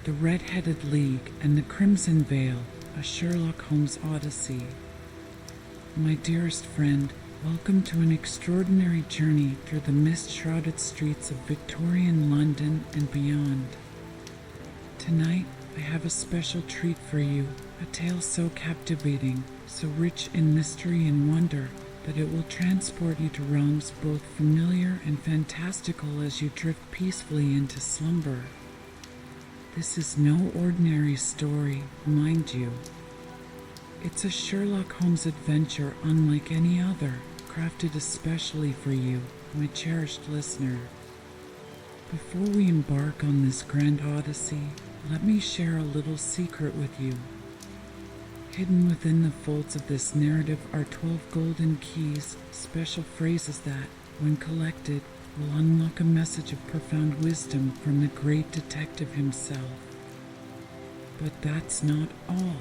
The Red-Headed League and the Crimson Veil, a Sherlock Holmes Odyssey. My dearest friend, welcome to an extraordinary journey through the mist-shrouded streets of Victorian London and beyond. Tonight, I have a special treat for you, a tale so captivating, so rich in mystery and wonder, that it will transport you to realms both familiar and fantastical as you drift peacefully into slumber. This is no ordinary story, mind you. It's a Sherlock Holmes adventure unlike any other, crafted especially for you, my cherished listener. Before we embark on this grand odyssey, let me share a little secret with you. Hidden within the folds of this narrative are 12 golden keys, special phrases that, when collected, will unlock a message of profound wisdom from the great detective himself. But that's not all.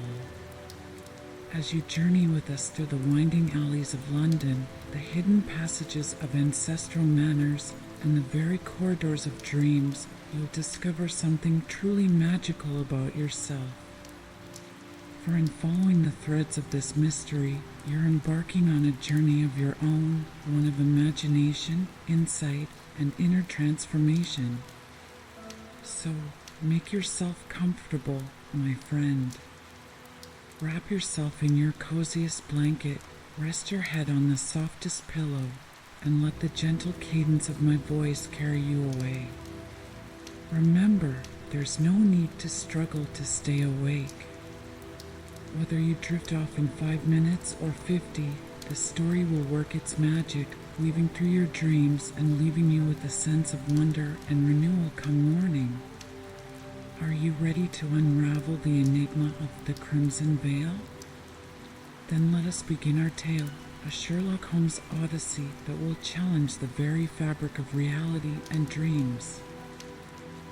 As you journey with us through the winding alleys of London, the hidden passages of ancestral manors, and the very corridors of dreams, you'll discover something truly magical about yourself. For in following the threads of this mystery, you're embarking on a journey of your own, one of imagination, insight, and inner transformation. So, make yourself comfortable, my friend. Wrap yourself in your coziest blanket, rest your head on the softest pillow, and let the gentle cadence of my voice carry you away. Remember, there's no need to struggle to stay awake. Whether you drift off in 5 minutes or 50, the story will work its magic, weaving through your dreams and leaving you with a sense of wonder and renewal come morning. Are you ready to unravel the enigma of the Crimson Veil? Then let us begin our tale, a Sherlock Holmes odyssey that will challenge the very fabric of reality and dreams.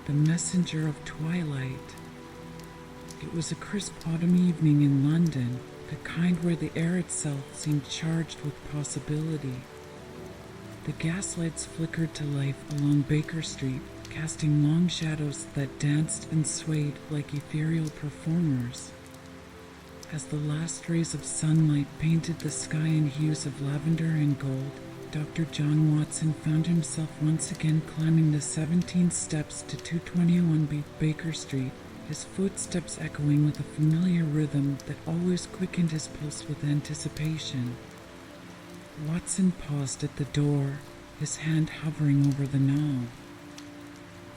The Messenger of Twilight. It was a crisp autumn evening in London, the kind where the air itself seemed charged with possibility. The gaslights flickered to life along Baker Street, casting long shadows that danced and swayed like ethereal performers. As the last rays of sunlight painted the sky in hues of lavender and gold, Dr. John Watson found himself once again climbing the 17 steps to 221 Baker Street, his footsteps echoing with a familiar rhythm that always quickened his pulse with anticipation. Watson paused at the door, his hand hovering over the knob.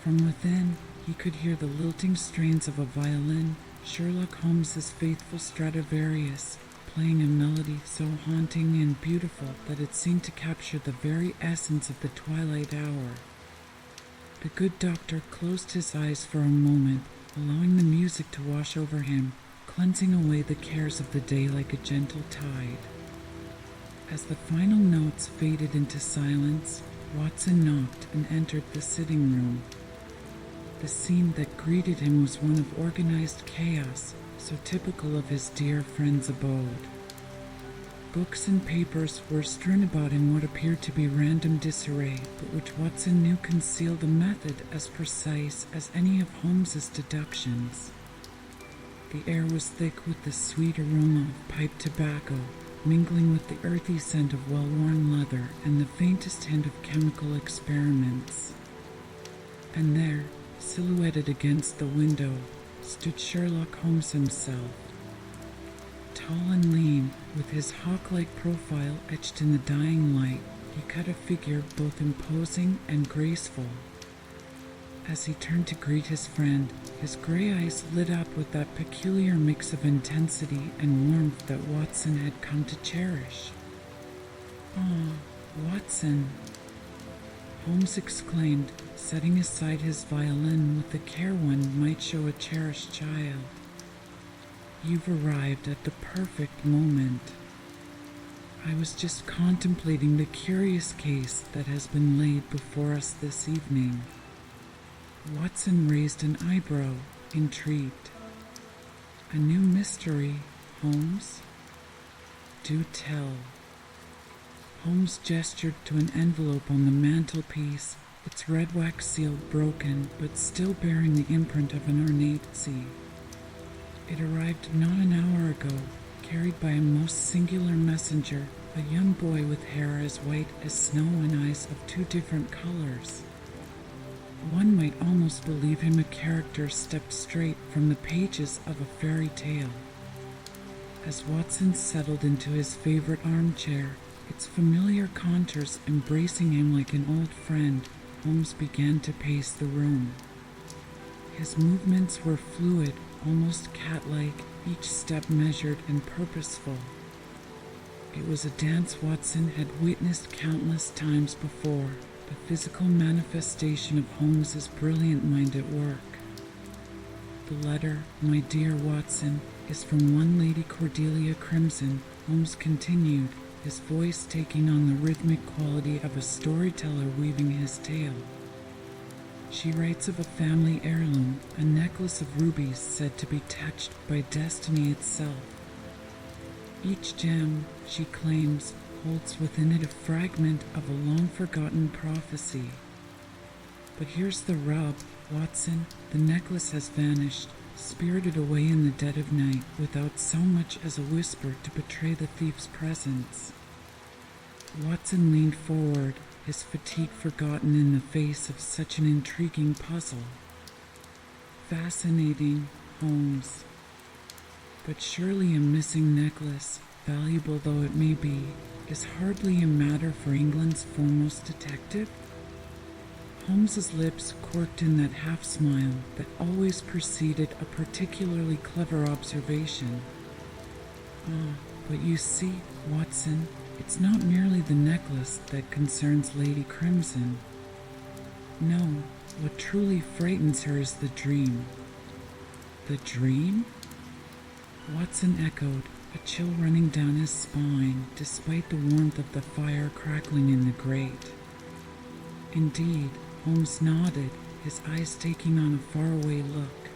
From within, he could hear the lilting strains of a violin, Sherlock Holmes's faithful Stradivarius, playing a melody so haunting and beautiful that it seemed to capture the very essence of the twilight hour. The good doctor closed his eyes for a moment, allowing the music to wash over him, cleansing away the cares of the day like a gentle tide. As the final notes faded into silence, Watson knocked and entered the sitting room. The scene that greeted him was one of organized chaos, so typical of his dear friend's abode. Books and papers were strewn about in what appeared to be random disarray, but which Watson knew concealed a method as precise as any of Holmes's deductions. The air was thick with the sweet aroma of pipe tobacco, mingling with the earthy scent of well-worn leather and the faintest hint of chemical experiments. And there, silhouetted against the window, stood Sherlock Holmes himself. Tall and lean, with his hawk-like profile etched in the dying light, he cut a figure both imposing and graceful. As he turned to greet his friend, his gray eyes lit up with that peculiar mix of intensity and warmth that Watson had come to cherish. "Ah, Watson," Holmes exclaimed, setting aside his violin with the care one might show a cherished child. "You've arrived at the perfect moment. I was just contemplating the curious case that has been laid before us this evening." Watson raised an eyebrow, intrigued. "A new mystery, Holmes? Do tell." Holmes gestured to an envelope on the mantelpiece, its red wax seal broken but still bearing the imprint of an ornate C. It arrived not an hour ago, carried by a most singular messenger, a young boy with hair as white as snow and eyes of two different colors. One might almost believe him a character stepped straight from the pages of a fairy tale. As Watson settled into his favorite armchair, its familiar contours embracing him like an old friend, Holmes began to pace the room. His movements were fluid, almost cat-like, each step measured and purposeful. It was a dance Watson had witnessed countless times before, the physical manifestation of Holmes's brilliant mind at work. The letter, "My dear Watson," is from one Lady Cordelia Crimson, Holmes continued, his voice taking on the rhythmic quality of a storyteller weaving his tale. She writes of a family heirloom, a necklace of rubies said to be touched by destiny itself. Each gem, she claims, holds within it a fragment of a long-forgotten prophecy. But here's the rub, Watson, the necklace has vanished, spirited away in the dead of night, without so much as a whisper to betray the thief's presence. Watson leaned forward, his fatigue forgotten in the face of such an intriguing puzzle. Fascinating, Holmes. But surely a missing necklace, valuable though it may be, is hardly a matter for England's foremost detective? Holmes's lips quirked in that half-smile that always preceded a particularly clever observation. "Ah, but you see, Watson, it's not merely the necklace that concerns Lady Crimson. No, what truly frightens her is the dream." "The dream?" Watson echoed, a chill running down his spine despite the warmth of the fire crackling in the grate. Indeed, Holmes nodded, his eyes taking on a faraway look.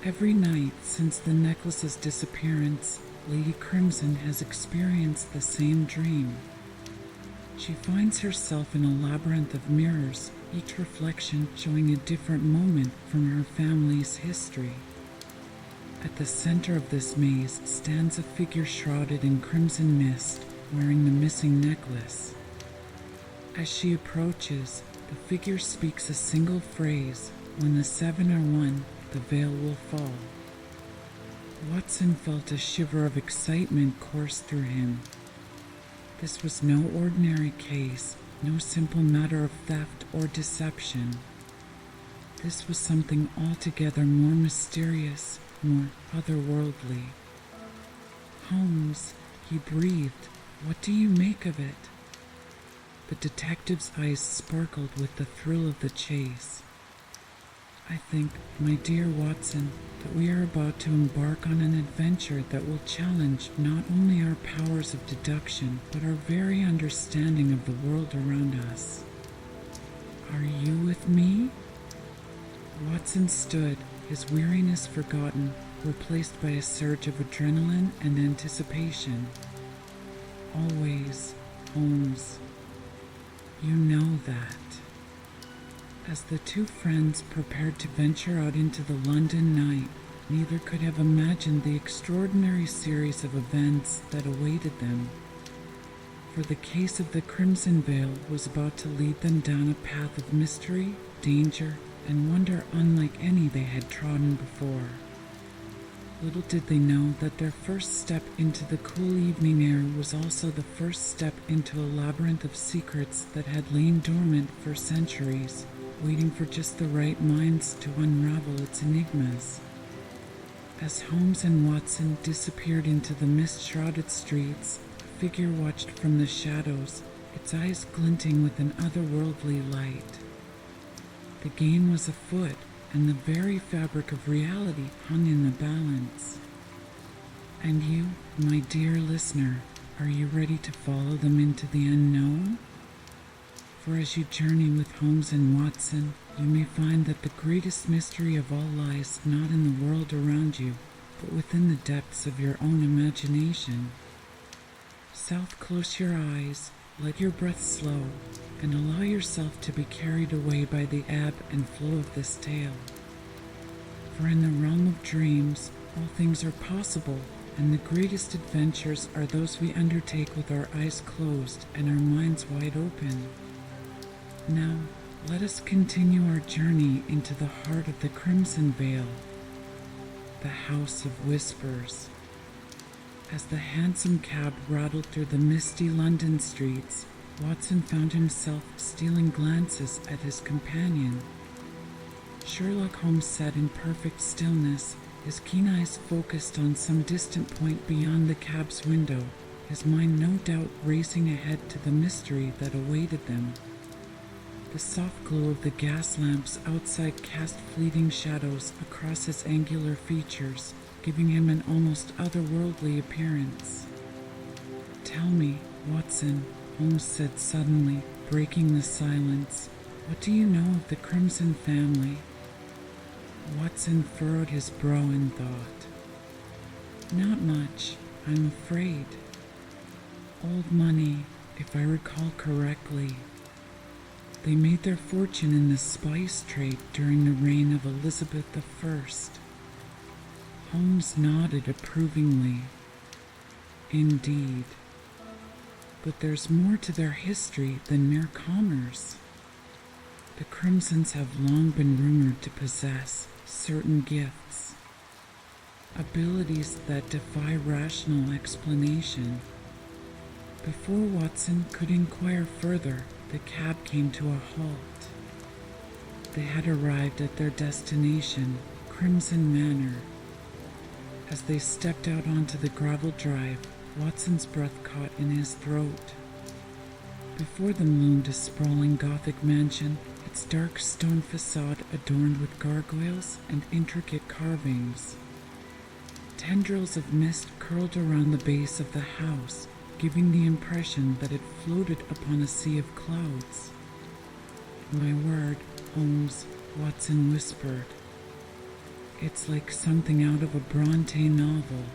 Every night since the necklace's disappearance, Lady Crimson has experienced the same dream. She finds herself in a labyrinth of mirrors, each reflection showing a different moment from her family's history. At the center of this maze stands a figure shrouded in crimson mist, wearing the missing necklace. As she approaches, the figure speaks a single phrase, "When the seven are one, the veil will fall." Watson felt a shiver of excitement course through him. This was no ordinary case, no simple matter of theft or deception. This was something altogether more mysterious, more otherworldly. "Holmes," he breathed, "what do you make of it?" The detective's eyes sparkled with the thrill of the chase. "I think, my dear Watson, that we are about to embark on an adventure that will challenge not only our powers of deduction, but our very understanding of the world around us. Are you with me?" Watson stood, his weariness forgotten, replaced by a surge of adrenaline and anticipation. "Always, Holmes. You know that." As the two friends prepared to venture out into the London night, neither could have imagined the extraordinary series of events that awaited them. For the case of the Crimson Veil was about to lead them down a path of mystery, danger, and wonder unlike any they had trodden before. Little did they know that their first step into the cool evening air was also the first step into a labyrinth of secrets that had lain dormant for centuries, waiting for just the right minds to unravel its enigmas. As Holmes and Watson disappeared into the mist-shrouded streets, a figure watched from the shadows, its eyes glinting with an otherworldly light. The game was afoot, and the very fabric of reality hung in the balance. And you, my dear listener, are you ready to follow them into the unknown? For as you journey with Holmes and Watson, you may find that the greatest mystery of all lies not in the world around you, but within the depths of your own imagination. Close your eyes, let your breath slow, and allow yourself to be carried away by the ebb and flow of this tale. For in the realm of dreams, all things are possible, and the greatest adventures are those we undertake with our eyes closed and our minds wide open. Now, let us continue our journey into the heart of the Crimson Vale, the House of Whispers. As the hansom cab rattled through the misty London streets, Watson found himself stealing glances at his companion. Sherlock Holmes sat in perfect stillness, his keen eyes focused on some distant point beyond the cab's window, his mind no doubt racing ahead to the mystery that awaited them. The soft glow of the gas lamps outside cast fleeting shadows across his angular features, giving him an almost otherworldly appearance. "Tell me, Watson," Holmes said suddenly, breaking the silence, "what do you know of the Crimson family?" Watson furrowed his brow in thought. "Not much, I'm afraid. Old money, if I recall correctly. They made their fortune in the spice trade during the reign of Elizabeth I." Holmes nodded approvingly. "Indeed. But there's more to their history than mere commerce. The Crimsons have long been rumored to possess certain gifts, abilities that defy rational explanation." Before Watson could inquire further, the cab came to a halt. They had arrived at their destination, Crimson Manor. As they stepped out onto the gravel drive, Watson's breath caught in his throat. Before them loomed a sprawling Gothic mansion, its dark stone facade adorned with gargoyles and intricate carvings. Tendrils of mist curled around the base of the house, giving the impression that it floated upon a sea of clouds. "My word, Holmes," Watson whispered. "It's like something out of a Bronte novel."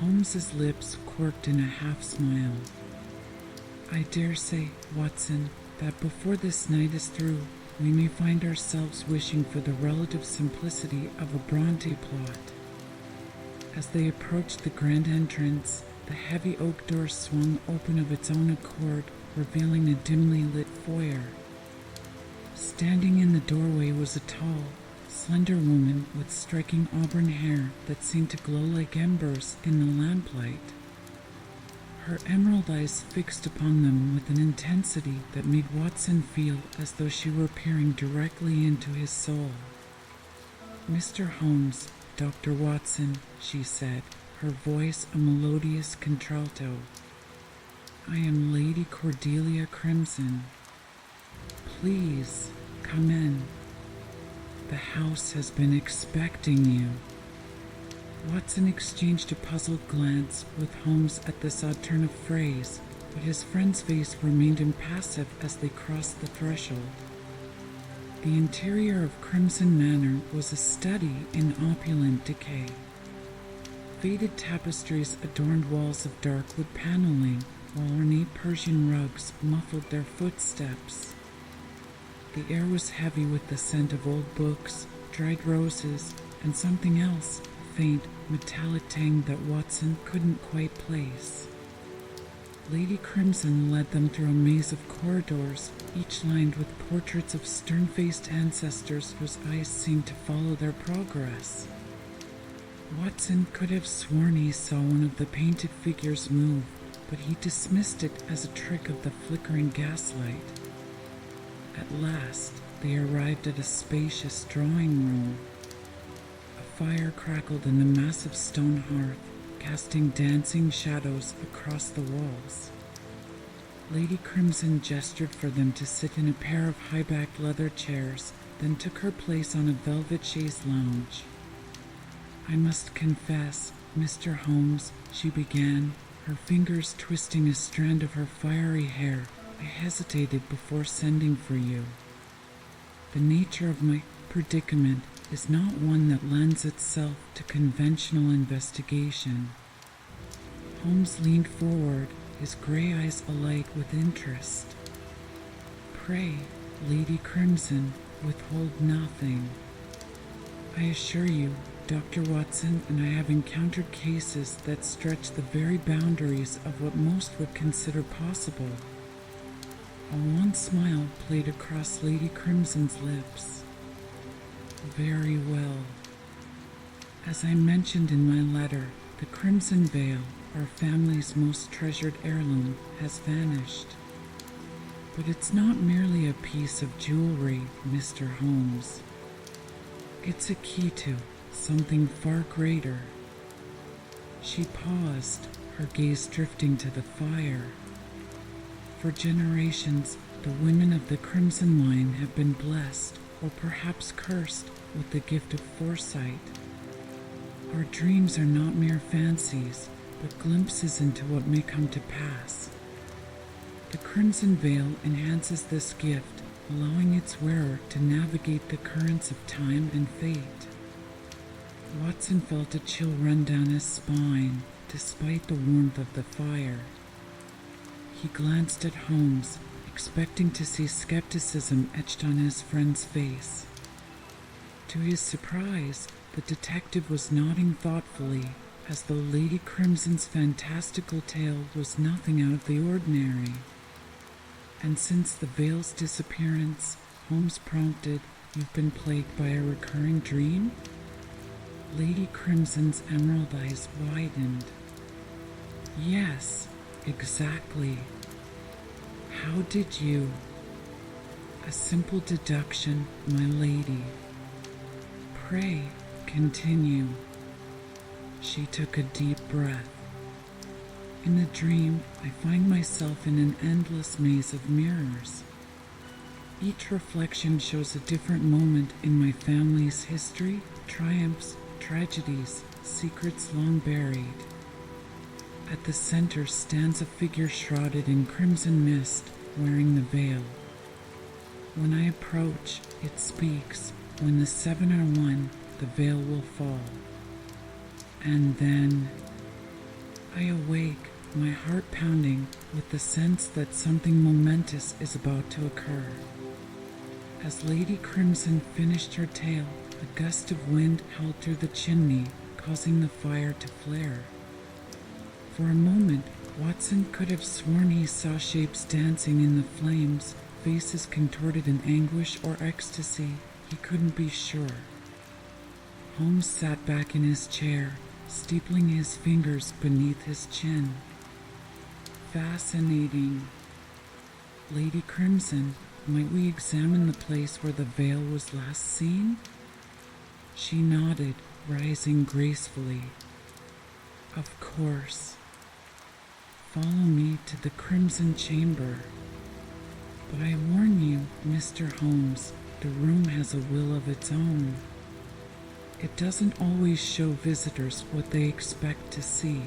Holmes's lips quirked in a half-smile. "I dare say, Watson, that before this night is through, we may find ourselves wishing for the relative simplicity of a Bronte plot." As they approached the grand entrance, the heavy oak door swung open of its own accord, revealing a dimly lit foyer. Standing in the doorway was a tall, slender woman with striking auburn hair that seemed to glow like embers in the lamplight. Her emerald eyes fixed upon them with an intensity that made Watson feel as though she were peering directly into his soul. "Mr. Holmes, Dr. Watson," she said, her voice a melodious contralto. "I am Lady Cordelia Crimson. Please, come in. The house has been expecting you." Watson exchanged a puzzled glance with Holmes at this odd turn of phrase, but his friend's face remained impassive as they crossed the threshold. The interior of Crimson Manor was a study in opulent decay. Faded tapestries adorned walls of dark wood paneling, while ornate Persian rugs muffled their footsteps. The air was heavy with the scent of old books, dried roses, and something else, a faint, metallic tang that Watson couldn't quite place. Lady Crimson led them through a maze of corridors, each lined with portraits of stern-faced ancestors whose eyes seemed to follow their progress. Watson could have sworn he saw one of the painted figures move, but he dismissed it as a trick of the flickering gaslight. At last, they arrived at a spacious drawing room. A fire crackled in the massive stone hearth, casting dancing shadows across the walls. Lady Crimson gestured for them to sit in a pair of high-backed leather chairs, then took her place on a velvet chaise lounge. "I must confess, Mr. Holmes," she began, her fingers twisting a strand of her fiery hair, "I hesitated before sending for you. The nature of my predicament is not one that lends itself to conventional investigation." Holmes leaned forward, his gray eyes alight with interest. Pray, Lady Crimson, withhold nothing. I assure you, Dr. Watson and I have encountered cases that stretch the very boundaries of what most would consider possible. A wan smile played across Lady Crimson's lips. Very well. As I mentioned in my letter, the crimson veil, our family's most treasured heirloom, has vanished. But it's not merely a piece of jewelry, Mr. Holmes. It's a key to something far greater. She paused, her gaze drifting to the fire. For generations, the women of the Crimson line have been blessed, or perhaps cursed, with the gift of foresight. Our dreams are not mere fancies, but glimpses into what may come to pass. The crimson veil enhances this gift, allowing its wearer to navigate the currents of time and fate. Watson felt a chill run down his spine, despite the warmth of the fire. He glanced at Holmes, expecting to see skepticism etched on his friend's face. To his surprise, the detective was nodding thoughtfully, as though Lady Crimson's fantastical tale was nothing out of the ordinary. And since the veil's disappearance, Holmes prompted, you've been plagued by a recurring dream? Lady Crimson's emerald eyes widened. Yes, exactly. How did you? A simple deduction, my lady. Pray, continue. She took a deep breath. In the dream, I find myself in an endless maze of mirrors. Each reflection shows a different moment in my family's history, triumphs, tragedies, secrets long buried. At the center stands a figure shrouded in crimson mist, wearing the veil. When I approach, it speaks. When the seven are one, the veil will fall. And then I awake, my heart pounding with the sense that something momentous is about to occur. As Lady Crimson finished her tale, a gust of wind howled through the chimney, causing the fire to flare. For a moment, Watson could have sworn he saw shapes dancing in the flames, faces contorted in anguish or ecstasy. He couldn't be sure. Holmes sat back in his chair, steepling his fingers beneath his chin. Fascinating. Lady Crimson, might we examine the place where the veil was last seen? She nodded, rising gracefully. Of course. Follow me to the Crimson Chamber. But I warn you, Mr. Holmes, the room has a will of its own. It doesn't always show visitors what they expect to see.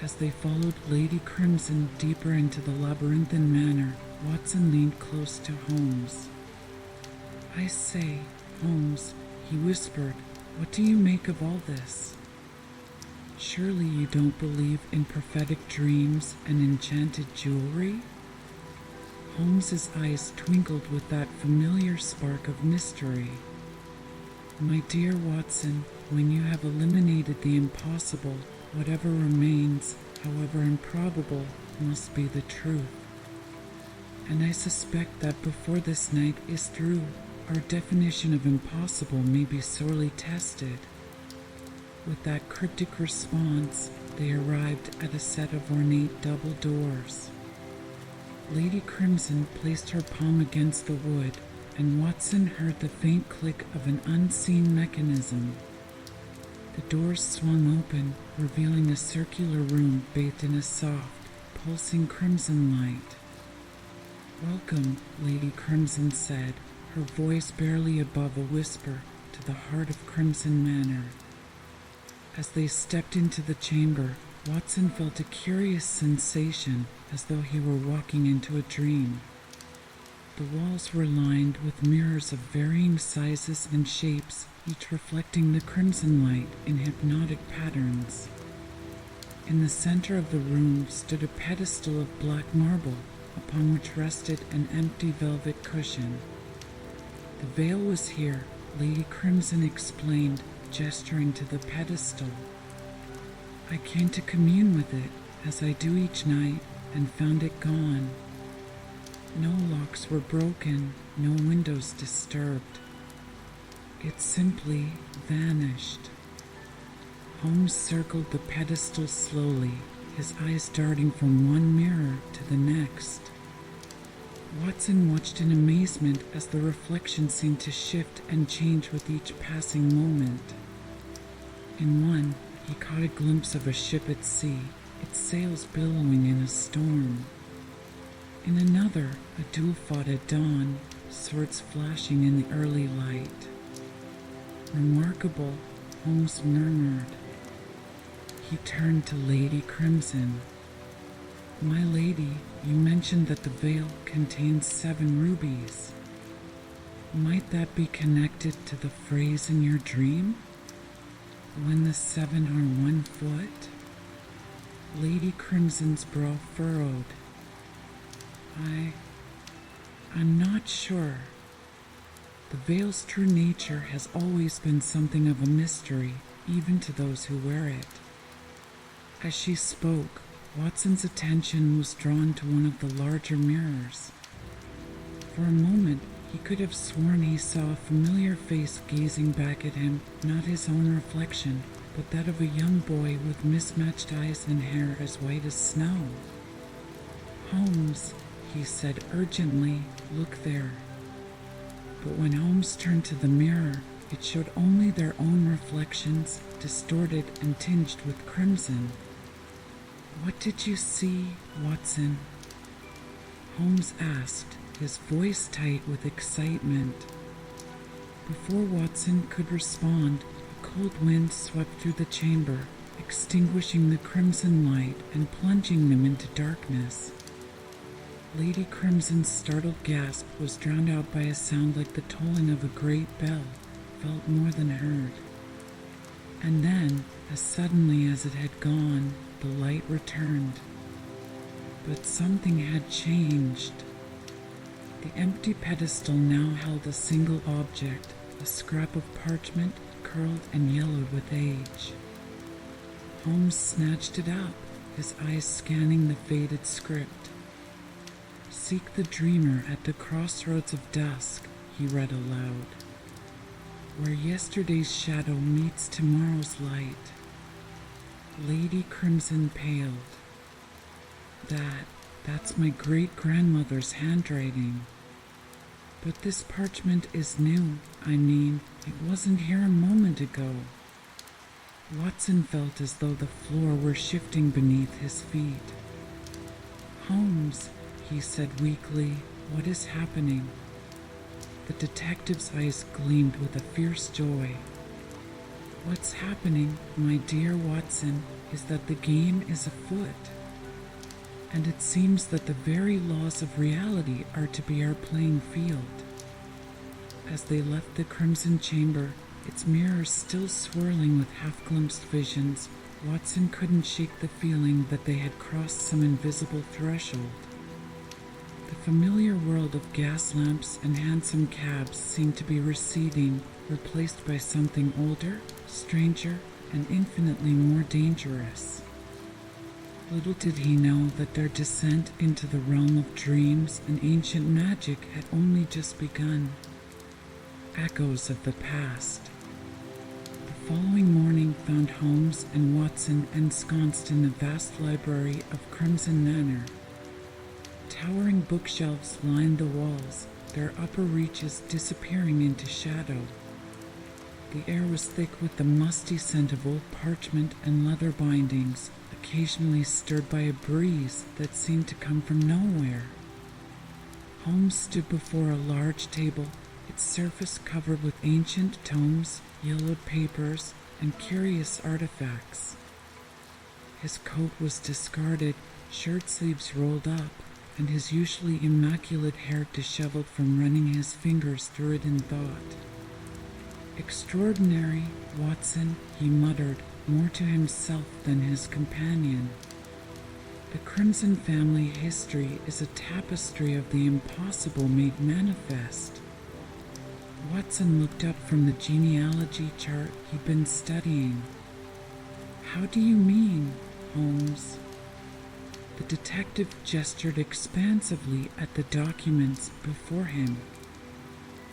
As they followed Lady Crimson deeper into the labyrinthine manor, Watson leaned close to Holmes. I say, Holmes, he whispered, what do you make of all this? Surely you don't believe in prophetic dreams and enchanted jewelry? Holmes's eyes twinkled with that familiar spark of mystery. My dear Watson, when you have eliminated the impossible, whatever remains, however improbable, must be the truth. And I suspect that before this night is through, our definition of impossible may be sorely tested. With that cryptic response, they arrived at a set of ornate double doors. Lady Crimson placed her palm against the wood, and Watson heard the faint click of an unseen mechanism. The doors swung open, revealing a circular room bathed in a soft, pulsing crimson light. Welcome, Lady Crimson said, her voice barely above a whisper, to the heart of Crimson Manor. As they stepped into the chamber, Watson felt a curious sensation, as though he were walking into a dream. The walls were lined with mirrors of varying sizes and shapes, each reflecting the crimson light in hypnotic patterns. In the center of the room stood a pedestal of black marble, upon which rested an empty velvet cushion. The veil was here, Lady Crimson explained, gesturing to the pedestal. I came to commune with it, as I do each night, and found it gone. No locks were broken, no windows disturbed. It simply vanished. Holmes circled the pedestal slowly, his eyes darting from one mirror to the next. Watson watched in amazement as the reflection seemed to shift and change with each passing moment. In one, he caught a glimpse of a ship at sea, its sails billowing in a storm. In another, a duel fought at dawn, swords flashing in the early light. Remarkable, Holmes murmured. He turned to Lady Crimson. My lady, you mentioned that the veil contains 7 rubies. Might that be connected to the phrase in your dream? When the 7 are 1 foot? Lady Crimson's brow furrowed. I'm not sure. The veil's true nature has always been something of a mystery, even to those who wear it. As she spoke, Watson's attention was drawn to one of the larger mirrors. For a moment, he could have sworn he saw a familiar face gazing back at him, not his own reflection, but that of a young boy with mismatched eyes and hair as white as snow. Holmes, he said urgently, look there. But when Holmes turned to the mirror, it showed only their own reflections, distorted and tinged with crimson. What did you see, Watson? Holmes asked, his voice tight with excitement. Before Watson could respond, a cold wind swept through the chamber, extinguishing the crimson light and plunging them into darkness. Lady Crimson's startled gasp was drowned out by a sound like the tolling of a great bell, felt more than heard. And then, as suddenly as it had gone, the light returned. But something had changed. The empty pedestal now held a single object, a scrap of parchment curled and yellowed with age. Holmes snatched it up, his eyes scanning the faded script. Seek the dreamer at the crossroads of dusk, he read aloud. Where yesterday's shadow meets tomorrow's light. Lady Crimson paled. That's my great-grandmother's handwriting. But this parchment is new. It wasn't here a moment ago. Watson felt as though the floor were shifting beneath his feet. Holmes, he said weakly, what is happening? The detective's eyes gleamed with a fierce joy. What's happening, my dear Watson, is that the game is afoot. And it seems that the very laws of reality are to be our playing field. As they left the crimson chamber, its mirrors still swirling with half-glimpsed visions, Watson couldn't shake the feeling that they had crossed some invisible threshold. The familiar world of gas lamps and hansom cabs seemed to be receding, replaced by something older, stranger, and infinitely more dangerous. Little did he know that their descent into the realm of dreams and ancient magic had only just begun. Echoes of the past. The following morning found Holmes and Watson ensconced in the vast library of Crimson Manor. Towering bookshelves lined the walls, their upper reaches disappearing into shadow. The air was thick with the musty scent of old parchment and leather bindings, occasionally stirred by a breeze that seemed to come from nowhere. Holmes stood before a large table, its surface covered with ancient tomes, yellowed papers, and curious artifacts. His coat was discarded, shirt sleeves rolled up, and his usually immaculate hair disheveled from running his fingers through it in thought. Extraordinary, Watson, he muttered, more to himself than his companion. The Crimson family history is a tapestry of the impossible made manifest. Watson looked up from the genealogy chart he'd been studying. How do you mean, Holmes? The detective gestured expansively at the documents before him.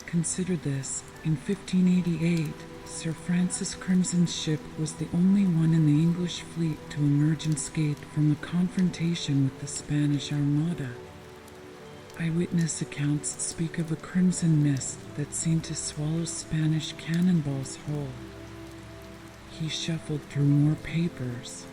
Consider this. In 1588, Sir Francis Crimson's ship was the only one in the English fleet to emerge unscathed from a confrontation with the Spanish Armada. Eyewitness accounts speak of a crimson mist that seemed to swallow Spanish cannonballs whole. He shuffled through more papers.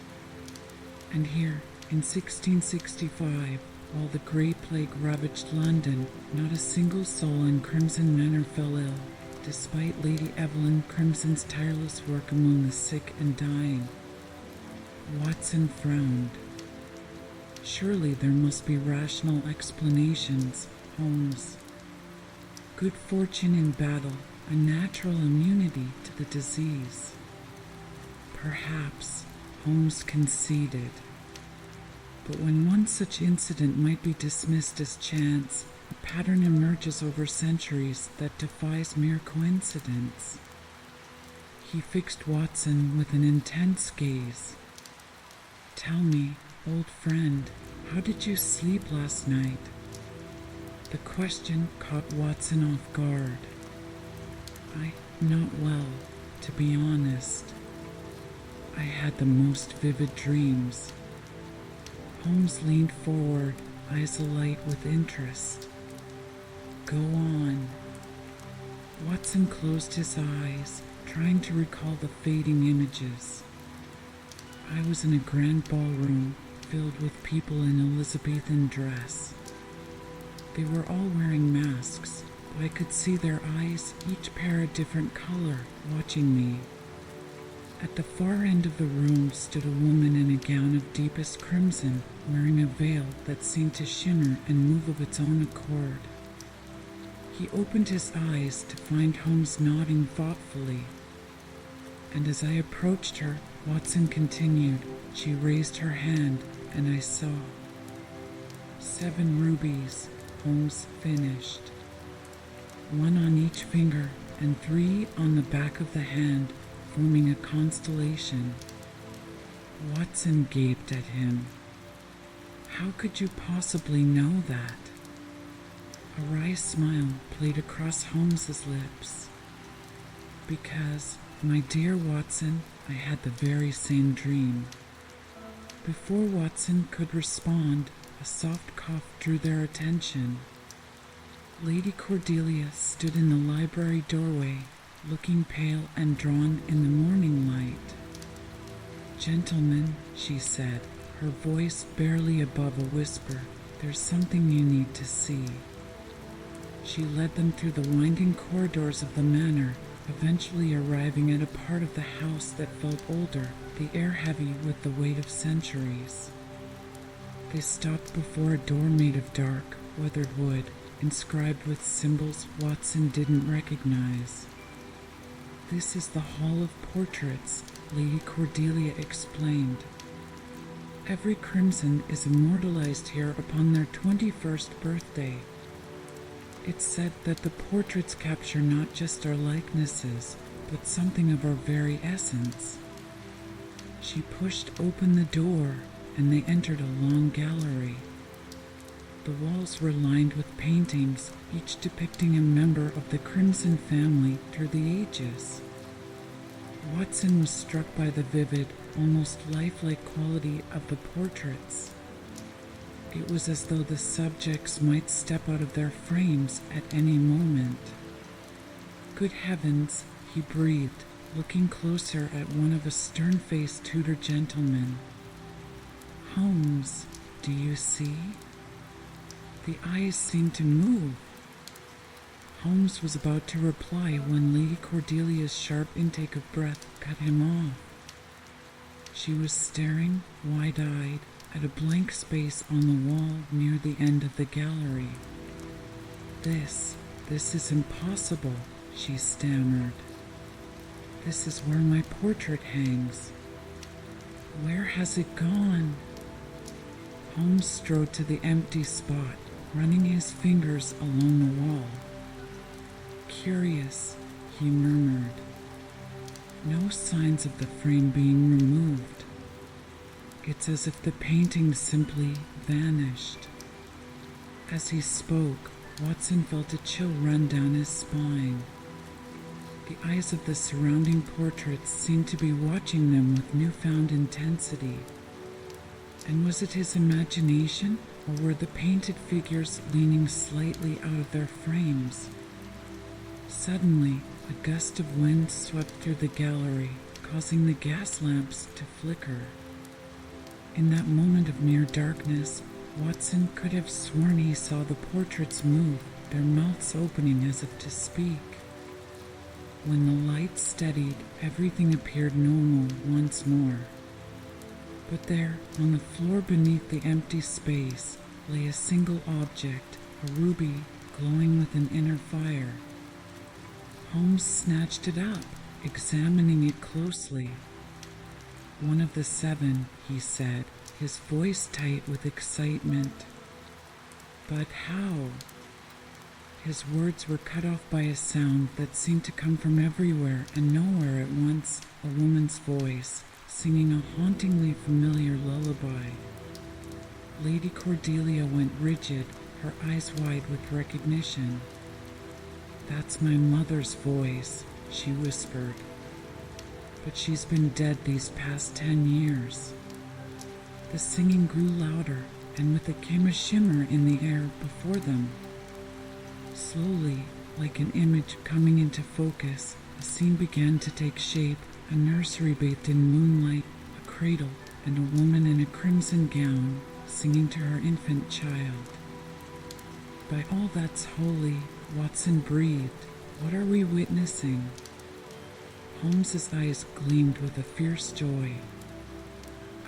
And here, in 1665, while the Great Plague ravaged London, not a single soul in Crimson Manor fell ill, despite Lady Evelyn Crimson's tireless work among the sick and dying. Watson frowned. Surely there must be rational explanations, Holmes. Good fortune in battle, a natural immunity to the disease. Perhaps, Holmes conceded. But when one such incident might be dismissed as chance, a pattern emerges over centuries that defies mere coincidence. He fixed Watson with an intense gaze. Tell me, old friend, how did you sleep last night? The question caught Watson off guard. Not well, to be honest. I had the most vivid dreams. Holmes leaned forward, eyes alight with interest. Go on. Watson closed his eyes, trying to recall the fading images. I was in a grand ballroom filled with people in Elizabethan dress. They were all wearing masks, but I could see their eyes, each pair a different color, watching me. At the far end of the room stood a woman in a gown of deepest crimson, wearing a veil that seemed to shimmer and move of its own accord. He opened his eyes to find Holmes nodding thoughtfully. And as I approached her, Watson continued. She raised her hand, and I saw. 7 rubies, Holmes finished. 1 on each finger, and 3 on the back of the hand, forming a constellation. Watson gaped at him. How could you possibly know that? A wry smile played across Holmes's lips. Because, my dear Watson, I had the very same dream. Before Watson could respond, a soft cough drew their attention. Lady Cordelia stood in the library doorway, looking pale and drawn in the morning light. Gentlemen, she said, her voice barely above a whisper, there's something you need to see. She led them through the winding corridors of the manor, eventually arriving at a part of the house that felt older, the air heavy with the weight of centuries. They stopped before a door made of dark, weathered wood, inscribed with symbols Watson didn't recognize. This is the Hall of Portraits, Lady Cordelia explained. Every crimson is immortalized here upon their 21st birthday. It's said that the portraits capture not just our likenesses, but something of our very essence. She pushed open the door, and they entered a long gallery. The walls were lined with paintings, each depicting a member of the Crimson family through the ages. Watson was struck by the vivid, almost lifelike quality of the portraits. It was as though the subjects might step out of their frames at any moment. Good heavens, he breathed, looking closer at one of a stern-faced Tudor gentleman. Holmes, do you see? The eyes seemed to move. Holmes was about to reply when Lady Cordelia's sharp intake of breath cut him off. She was staring, wide-eyed, at a blank space on the wall near the end of the gallery. This is impossible, she stammered. This is where my portrait hangs. Where has it gone? Holmes strode to the empty spot, running his fingers along the wall. "Curious," he murmured. "No signs of the frame being removed. It's as if the painting simply vanished." As he spoke, Watson felt a chill run down his spine. The eyes of the surrounding portraits seemed to be watching them with newfound intensity. And was it his imagination, or were the painted figures leaning slightly out of their frames? Suddenly, a gust of wind swept through the gallery, causing the gas lamps to flicker. In that moment of near darkness, Watson could have sworn he saw the portraits move, their mouths opening as if to speak. When the light steadied, everything appeared normal once more. But there, on the floor beneath the empty space, lay a single object, a ruby glowing with an inner fire. Holmes snatched it up, examining it closely. "One of the 7, he said, his voice tight with excitement. "But how?" His words were cut off by a sound that seemed to come from everywhere and nowhere at once, a woman's voice, singing a hauntingly familiar lullaby. Lady Cordelia went rigid, her eyes wide with recognition. "That's my mother's voice," she whispered. "But she's been dead these past 10 years. The singing grew louder, and with it came a shimmer in the air before them. Slowly, like an image coming into focus, a scene began to take shape, a nursery bathed in moonlight, a cradle, and a woman in a crimson gown singing to her infant child. "By all that's holy," Watson breathed, "what are we witnessing?" Holmes's eyes gleamed with a fierce joy.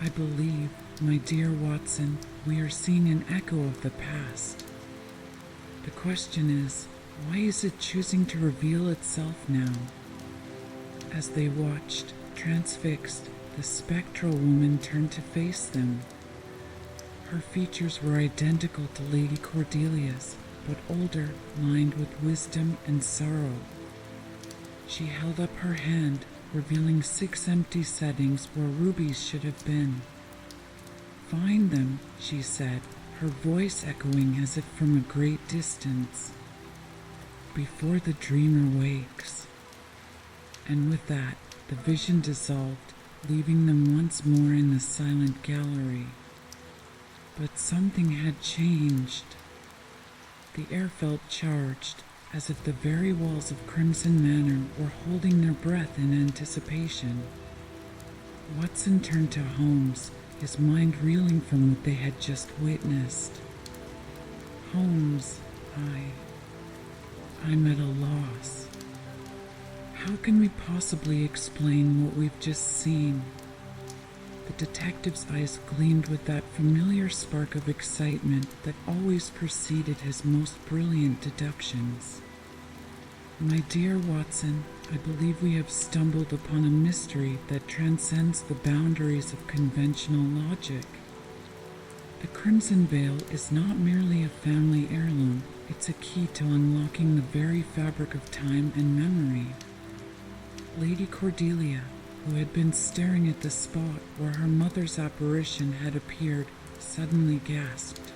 "I believe, my dear Watson, we are seeing an echo of the past. The question is, why is it choosing to reveal itself now?" As they watched, transfixed, the spectral woman turned to face them. Her features were identical to Lady Cordelia's, but older, lined with wisdom and sorrow. She held up her hand, revealing 6 empty settings where rubies should have been. "Find them," she said, her voice echoing as if from a great distance, "before the dreamer wakes." And with that, the vision dissolved, leaving them once more in the silent gallery. But something had changed. The air felt charged, as if the very walls of Crimson Manor were holding their breath in anticipation. Watson turned to Holmes, his mind reeling from what they had just witnessed. "Holmes, I'm at a loss. How can we possibly explain what we've just seen?" The detective's eyes gleamed with that familiar spark of excitement that always preceded his most brilliant deductions. "My dear Watson, I believe we have stumbled upon a mystery that transcends the boundaries of conventional logic. The Crimson Veil is not merely a family heirloom, it's a key to unlocking the very fabric of time and memory." Lady Cordelia, who had been staring at the spot where her mother's apparition had appeared, suddenly gasped.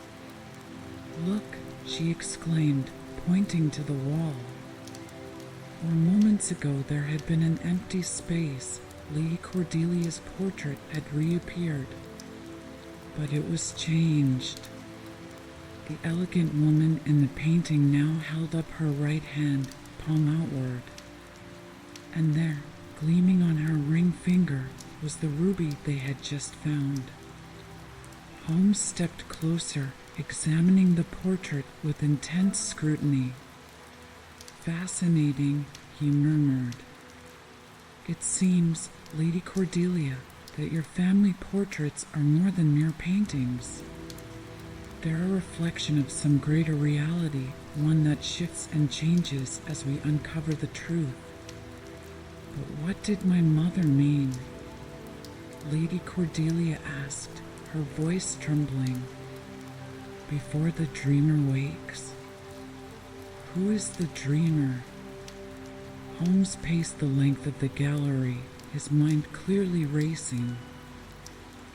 "Look," she exclaimed, pointing to the wall. Where moments ago there had been an empty space, Lady Cordelia's portrait had reappeared. But it was changed. The elegant woman in the painting now held up her right hand, palm outward. And there, gleaming on her ring finger, was the ruby they had just found. Holmes stepped closer, examining the portrait with intense scrutiny. "Fascinating," he murmured. "It seems, Lady Cordelia, that your family portraits are more than mere paintings. They're a reflection of some greater reality, one that shifts and changes as we uncover the truth. But what did my mother mean?" Lady Cordelia asked, her voice trembling. "Before the dreamer wakes." Who is the dreamer? Holmes paced the length of the gallery, his mind clearly racing.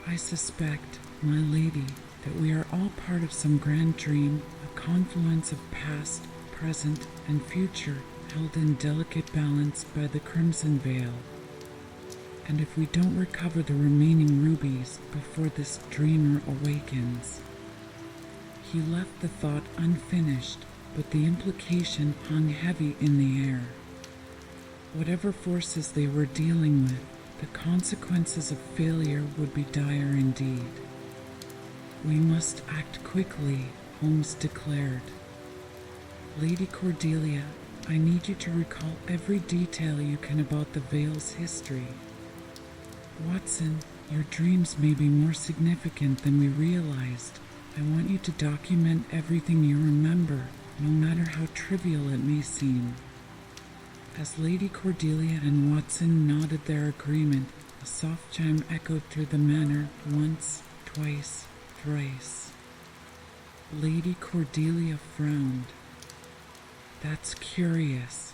"I suspect, my lady, that we are all part of some grand dream, a confluence of past, present, and future held in delicate balance by the crimson veil. And if we don't recover the remaining rubies before this dreamer awakens." He left the thought unfinished, but the implication hung heavy in the air. Whatever forces they were dealing with, the consequences of failure would be dire indeed. "We must act quickly," Holmes declared. "Lady Cordelia, I need you to recall every detail you can about the veil's history. Watson, your dreams may be more significant than we realized. I want you to document everything you remember, no matter how trivial it may seem." As Lady Cordelia and Watson nodded their agreement, a soft chime echoed through the manor once, twice, thrice. Lady Cordelia frowned. "That's curious.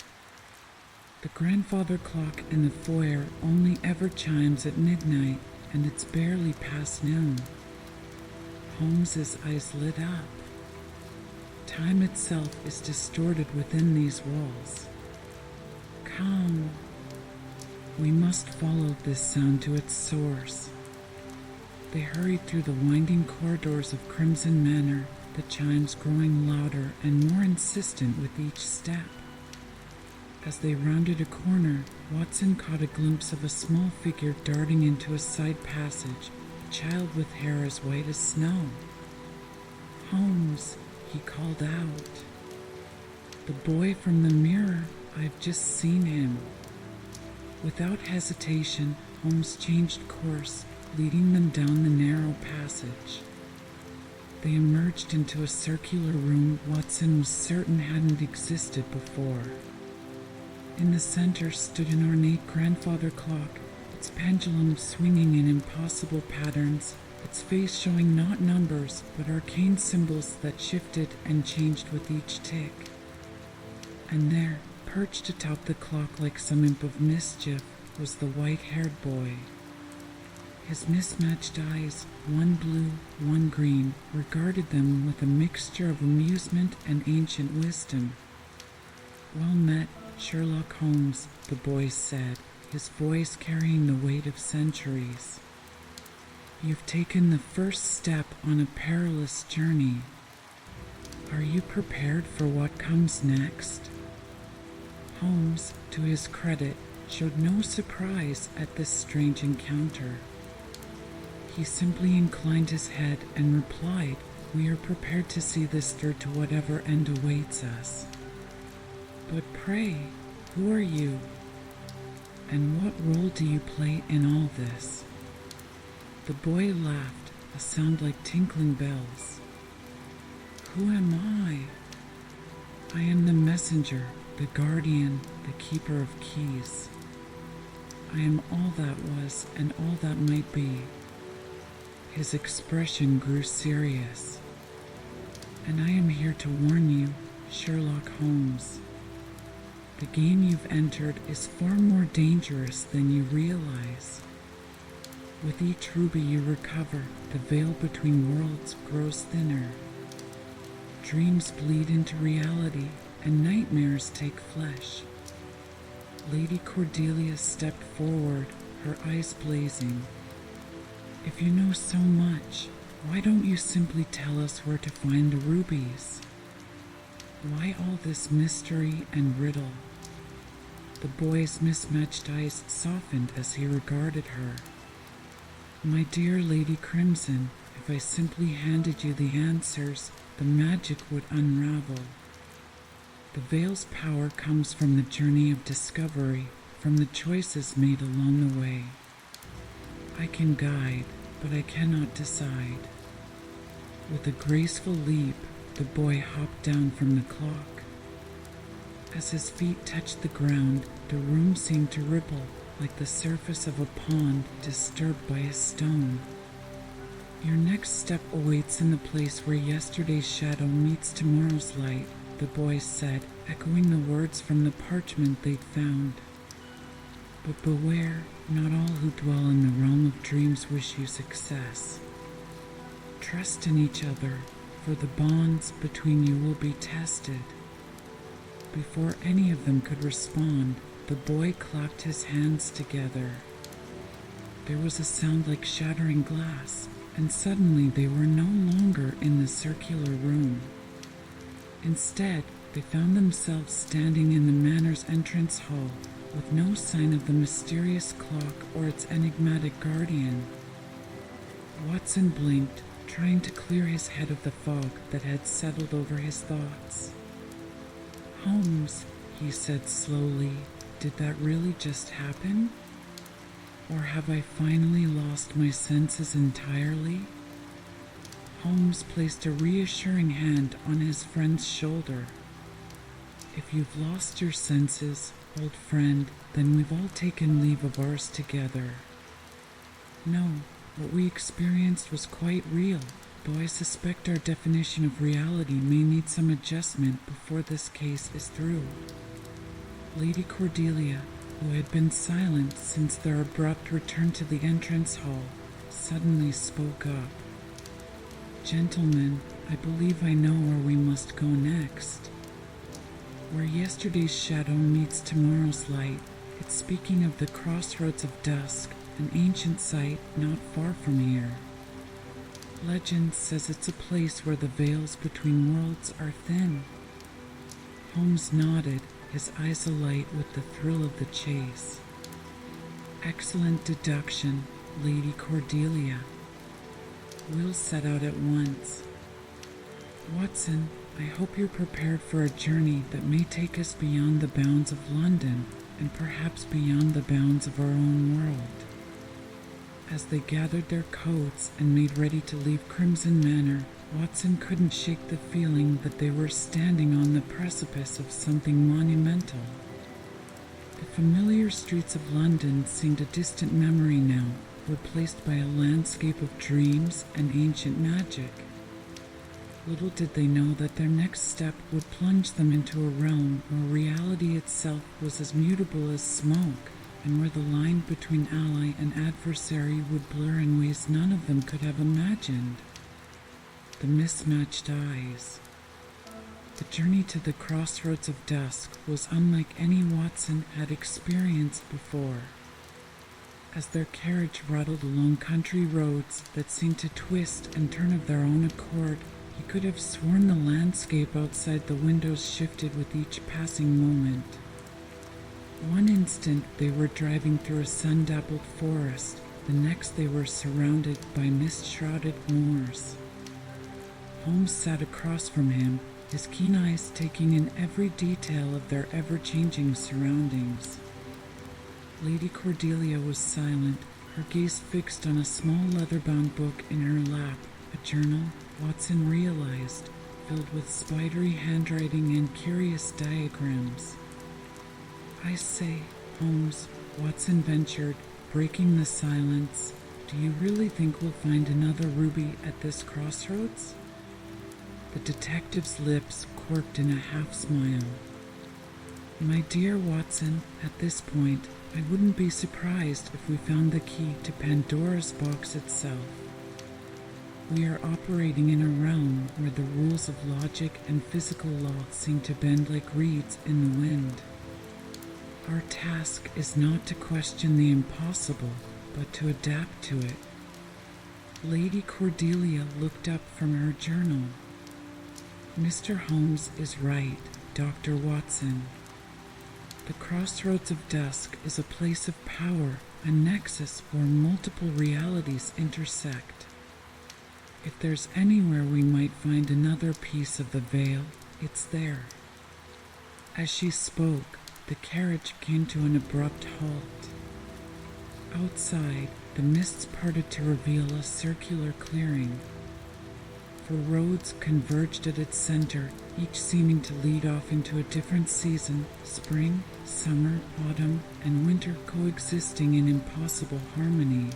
The grandfather clock in the foyer only ever chimes at midnight, and it's barely past noon." Holmes's eyes lit up. "Time itself is distorted within these walls. Come. We must follow this sound to its source." They hurried through the winding corridors of Crimson Manor, the chimes growing louder and more insistent with each step. As they rounded a corner, Watson caught a glimpse of a small figure darting into a side passage, a child with hair as white as snow. "Holmes," he called out. "The boy from the mirror. I've just seen him." Without hesitation, Holmes changed course, leading them down the narrow passage. They emerged into a circular room Watson was certain hadn't existed before. In the center stood an ornate grandfather clock, its pendulum swinging in impossible patterns, its face showing not numbers but arcane symbols that shifted and changed with each tick. And there, perched atop the clock like some imp of mischief, was the white-haired boy. His mismatched eyes, one blue, one green, regarded them with a mixture of amusement and ancient wisdom. "Well met, Sherlock Holmes," the boy said, his voice carrying the weight of centuries. "You've taken the first step on a perilous journey. Are you prepared for what comes next?" Holmes, to his credit, showed no surprise at this strange encounter. He simply inclined his head and replied, "We are prepared to see this through to whatever end awaits us. But pray, who are you? And what role do you play in all this?" The boy laughed, a sound like tinkling bells. "Who am I? I am the messenger, the guardian, the keeper of keys. I am all that was and all that might be." His expression grew serious. "And I am here to warn you, Sherlock Holmes. The game you've entered is far more dangerous than you realize. With each ruby you recover, the veil between worlds grows thinner. Dreams bleed into reality, and nightmares take flesh." Lady Cordelia stepped forward, her eyes blazing. "If you know so much, why don't you simply tell us where to find the rubies? Why all this mystery and riddle?" The boy's mismatched eyes softened as he regarded her. "My dear Lady Crimson, if I simply handed you the answers, the magic would unravel. The veil's power comes from the journey of discovery, from the choices made along the way. I can guide, but I cannot decide." With a graceful leap, the boy hopped down from the clock. As his feet touched the ground, the room seemed to ripple, like the surface of a pond disturbed by a stone. Your next step awaits in the place where yesterday's shadow meets tomorrow's light, the boy said, echoing the words from the parchment they'd found. But beware, not all who dwell in the realm of dreams wish you success. Trust in each other, for the bonds between you will be tested. Before any of them could respond, the boy clapped his hands together. There was a sound like shattering glass, and suddenly they were no longer in the circular room. Instead, they found themselves standing in the manor's entrance hall, with no sign of the mysterious clock or its enigmatic guardian. Watson blinked, trying to clear his head of the fog that had settled over his thoughts. "Holmes," he said slowly, "did that really just happen? Or have I finally lost my senses entirely?" Holmes placed a reassuring hand on his friend's shoulder. "If you've lost your senses, old friend, then we've all taken leave of ours together. No, what we experienced was quite real, though I suspect our definition of reality may need some adjustment before this case is through." Lady Cordelia, who had been silent since their abrupt return to the entrance hall, suddenly spoke up. "Gentlemen, I believe I know where we must go next. Where yesterday's shadow meets tomorrow's light, it's speaking of the crossroads of dusk, an ancient site not far from here. Legend says it's a place where the veils between worlds are thin." Holmes nodded, his eyes alight with the thrill of the chase. "Excellent deduction, Lady Cordelia. We'll set out at once. Watson, I hope you're prepared for a journey that may take us beyond the bounds of London and perhaps beyond the bounds of our own world." As they gathered their coats and made ready to leave Crimson Manor, Watson couldn't shake the feeling that they were standing on the precipice of something monumental. The familiar streets of London seemed a distant memory now, replaced by a landscape of dreams and ancient magic. Little did they know that their next step would plunge them into a realm where reality itself was as mutable as smoke, and where the line between ally and adversary would blur in ways none of them could have imagined. The mismatched eyes. The journey to the crossroads of dusk was unlike any Watson had experienced before. As their carriage rattled along country roads that seemed to twist and turn of their own accord, he could have sworn the landscape outside the windows shifted with each passing moment. One instant they were driving through a sun-dappled forest, the next they were surrounded by mist-shrouded moors. Holmes sat across from him, his keen eyes taking in every detail of their ever-changing surroundings. Lady Cordelia was silent, her gaze fixed on a small leather-bound book in her lap, a journal, Watson realized, filled with spidery handwriting and curious diagrams. "I say, Holmes," Watson ventured, breaking the silence, "do you really think we'll find another ruby at this crossroads?" The detective's lips quirked in a half-smile. "My dear Watson, at this point, I wouldn't be surprised if we found the key to Pandora's box itself. We are operating in a realm where the rules of logic and physical law seem to bend like reeds in the wind. Our task is not to question the impossible, but to adapt to it." Lady Cordelia looked up from her journal. "Mr. Holmes is right, Dr. Watson. The crossroads of dusk is a place of power, a nexus where multiple realities intersect. If there's anywhere we might find another piece of the veil, it's there." As she spoke, the carriage came to an abrupt halt. Outside, the mists parted to reveal a circular clearing. For roads converged at its center, each seeming to lead off into a different season, spring, summer, autumn, and winter coexisting in impossible harmony.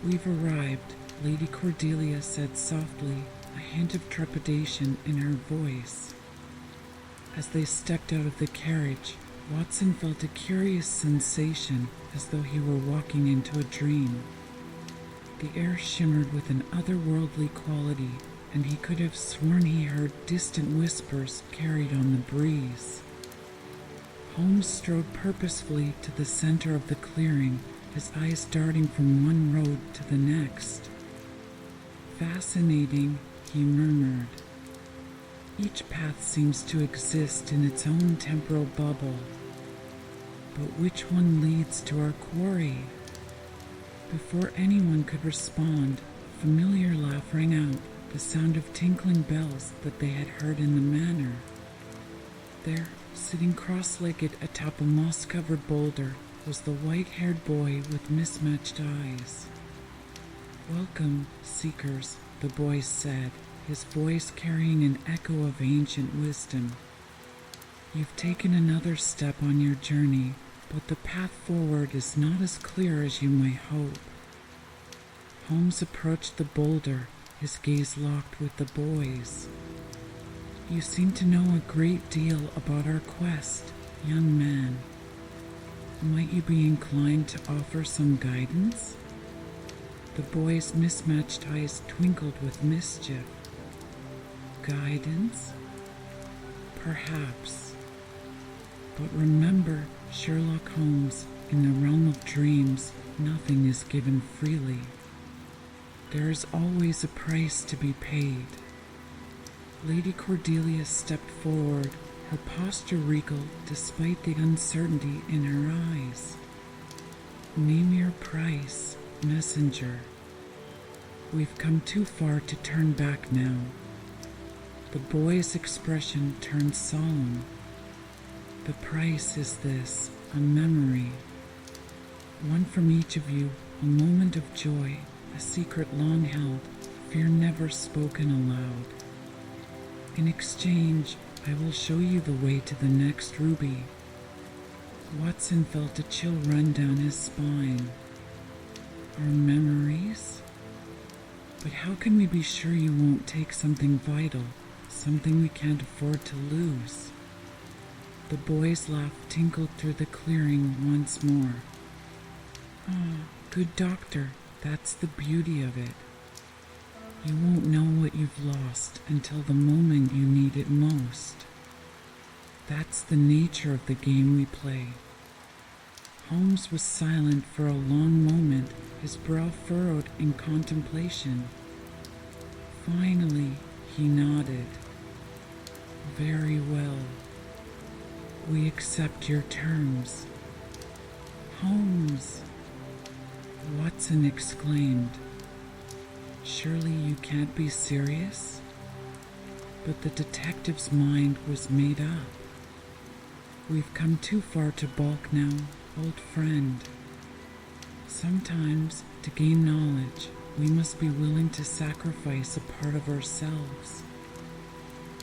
"We've arrived," Lady Cordelia said softly, a hint of trepidation in her voice. As they stepped out of the carriage, Watson felt a curious sensation as though he were walking into a dream. The air shimmered with an otherworldly quality, and he could have sworn he heard distant whispers carried on the breeze. Holmes strode purposefully to the center of the clearing, his eyes darting from one road to the next. "Fascinating," he murmured. "Each path seems to exist in its own temporal bubble. But which one leads to our quarry?" Before anyone could respond, a familiar laugh rang out, the sound of tinkling bells that they had heard in the manor. There, sitting cross-legged atop a moss-covered boulder, was the white-haired boy with mismatched eyes. "Welcome, seekers," the boy said, his voice carrying an echo of ancient wisdom. "You've taken another step on your journey, but the path forward is not as clear as you might hope." Holmes approached the boulder, his gaze locked with the boy's. "You seem to know a great deal about our quest, young man. Might you be inclined to offer some guidance?" The boy's mismatched eyes twinkled with mischief. "Guidance? Perhaps. But remember, Sherlock Holmes, in the realm of dreams, nothing is given freely. There is always a price to be paid." Lady Cordelia stepped forward, her posture regal despite the uncertainty in her eyes. "Name your price, messenger. We've come too far to turn back now." The boy's expression turned solemn. "The price is this, a memory. One from each of you, a moment of joy, a secret long held, fear never spoken aloud. In exchange, I will show you the way to the next ruby." Watson felt a chill run down his spine. "Our memories? But how can we be sure you won't take something vital, something we can't afford to lose?" The boy's laugh tinkled through the clearing once more. "Ah, good doctor, that's the beauty of it. You won't know what you've lost until the moment you need it most. That's the nature of the game we play." Holmes was silent for a long moment, his brow furrowed in contemplation. Finally, he nodded. "Very well. We accept your terms." "Holmes!" Watson exclaimed. "Surely you can't be serious?" But the detective's mind was made up. "We've come too far to balk now, old friend. Sometimes, to gain knowledge, we must be willing to sacrifice a part of ourselves."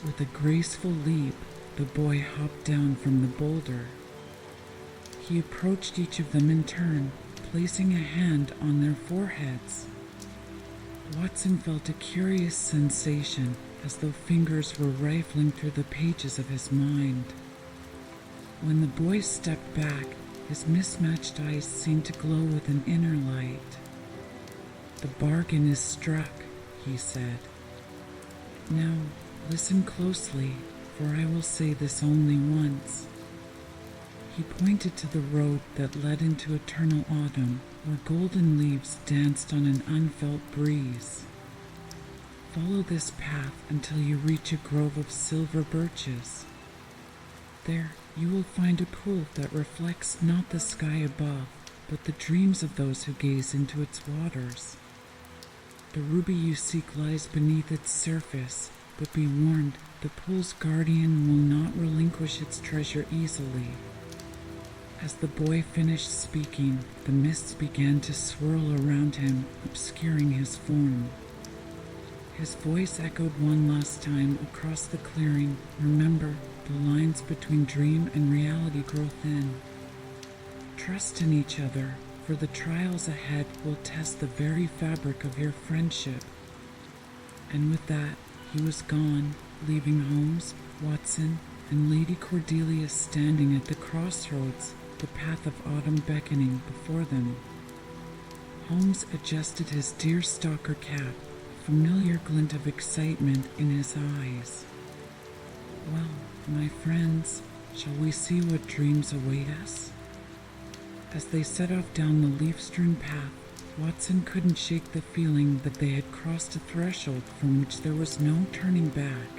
With a graceful leap, the boy hopped down from the boulder. He approached each of them in turn, placing a hand on their foreheads. Watson felt a curious sensation, as though fingers were rifling through the pages of his mind. When the boy stepped back, his mismatched eyes seemed to glow with an inner light. "The bargain is struck," he said. "Now, listen closely, for I will say this only once." He pointed to the road that led into eternal autumn, where golden leaves danced on an unfelt breeze. "Follow this path until you reach a grove of silver birches. There you will find a pool that reflects not the sky above, but the dreams of those who gaze into its waters. The ruby you seek lies beneath its surface, but be warned, the pool's guardian will not relinquish its treasure easily." As the boy finished speaking, the mists began to swirl around him, obscuring his form. His voice echoed one last time across the clearing. "Remember, the lines between dream and reality grow thin. Trust in each other, for the trials ahead will test the very fabric of your friendship." And with that, he was gone, leaving Holmes, Watson, and Lady Cordelia standing at the crossroads, the path of autumn beckoning before them. Holmes adjusted his deerstalker cap, a familiar glint of excitement in his eyes. "Well, my friends, shall we see what dreams await us?" As they set off down the leaf-strewn path, Watson couldn't shake the feeling that they had crossed a threshold from which there was no turning back.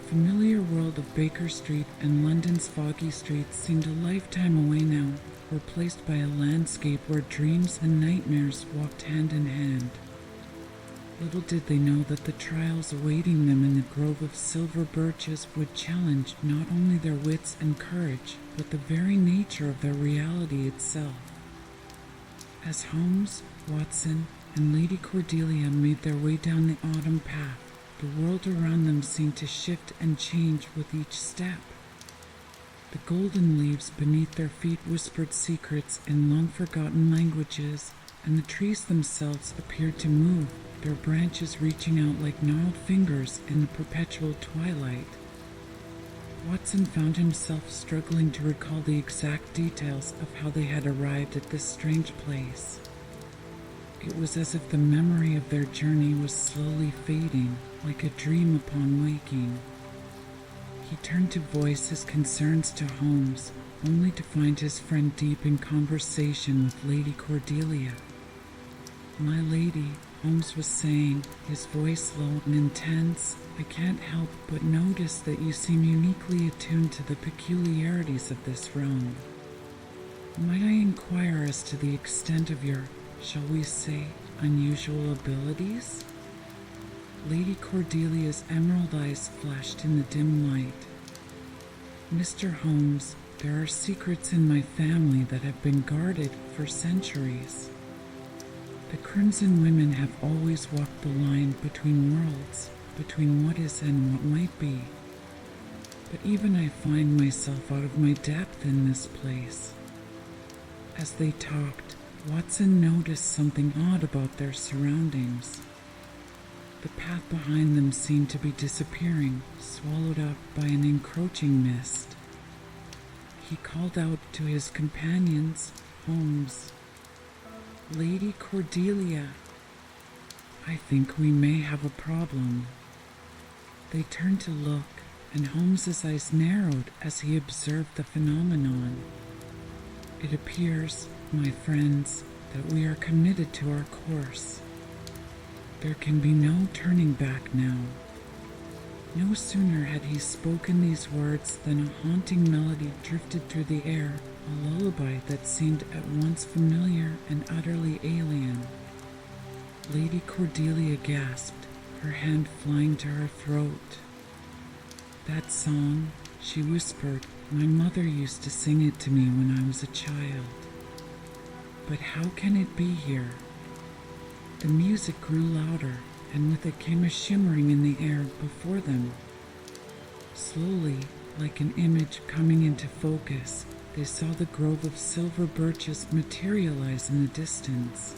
The familiar world of Baker Street and London's foggy streets seemed a lifetime away now, replaced by a landscape where dreams and nightmares walked hand in hand. Little did they know that the trials awaiting them in the grove of silver birches would challenge not only their wits and courage, but the very nature of their reality itself. As Holmes, Watson, and Lady Cordelia made their way down the autumn path, the world around them seemed to shift and change with each step. The golden leaves beneath their feet whispered secrets in long-forgotten languages, and the trees themselves appeared to move, their branches reaching out like gnarled fingers in the perpetual twilight. Watson found himself struggling to recall the exact details of how they had arrived at this strange place. It was as if the memory of their journey was slowly fading, like a dream upon waking. He turned to voice his concerns to Holmes, only to find his friend deep in conversation with Lady Cordelia. "My lady," Holmes was saying, his voice low and intense, "I can't help but notice that you seem uniquely attuned to the peculiarities of this realm. Might I inquire as to the extent of your, shall we say, unusual abilities?" Lady Cordelia's emerald eyes flashed in the dim light. "Mr. Holmes, there are secrets in my family that have been guarded for centuries. The Crimson women have always walked the line between worlds, between what is and what might be. But even I find myself out of my depth in this place." As they talked, Watson noticed something odd about their surroundings. The path behind them seemed to be disappearing, swallowed up by an encroaching mist. He called out to his companions, "Holmes, Lady Cordelia, I think we may have a problem." They turned to look, and Holmes's eyes narrowed as he observed the phenomenon. "It appears, my friends, that we are committed to our course. There can be no turning back now." No sooner had he spoken these words than a haunting melody drifted through the air, a lullaby that seemed at once familiar and utterly alien. Lady Cordelia gasped, her hand flying to her throat. "That song," she whispered, "my mother used to sing it to me when I was a child. But how can it be here?" The music grew louder, and with it came a shimmering in the air before them. Slowly, like an image coming into focus, they saw the grove of silver birches materialize in the distance.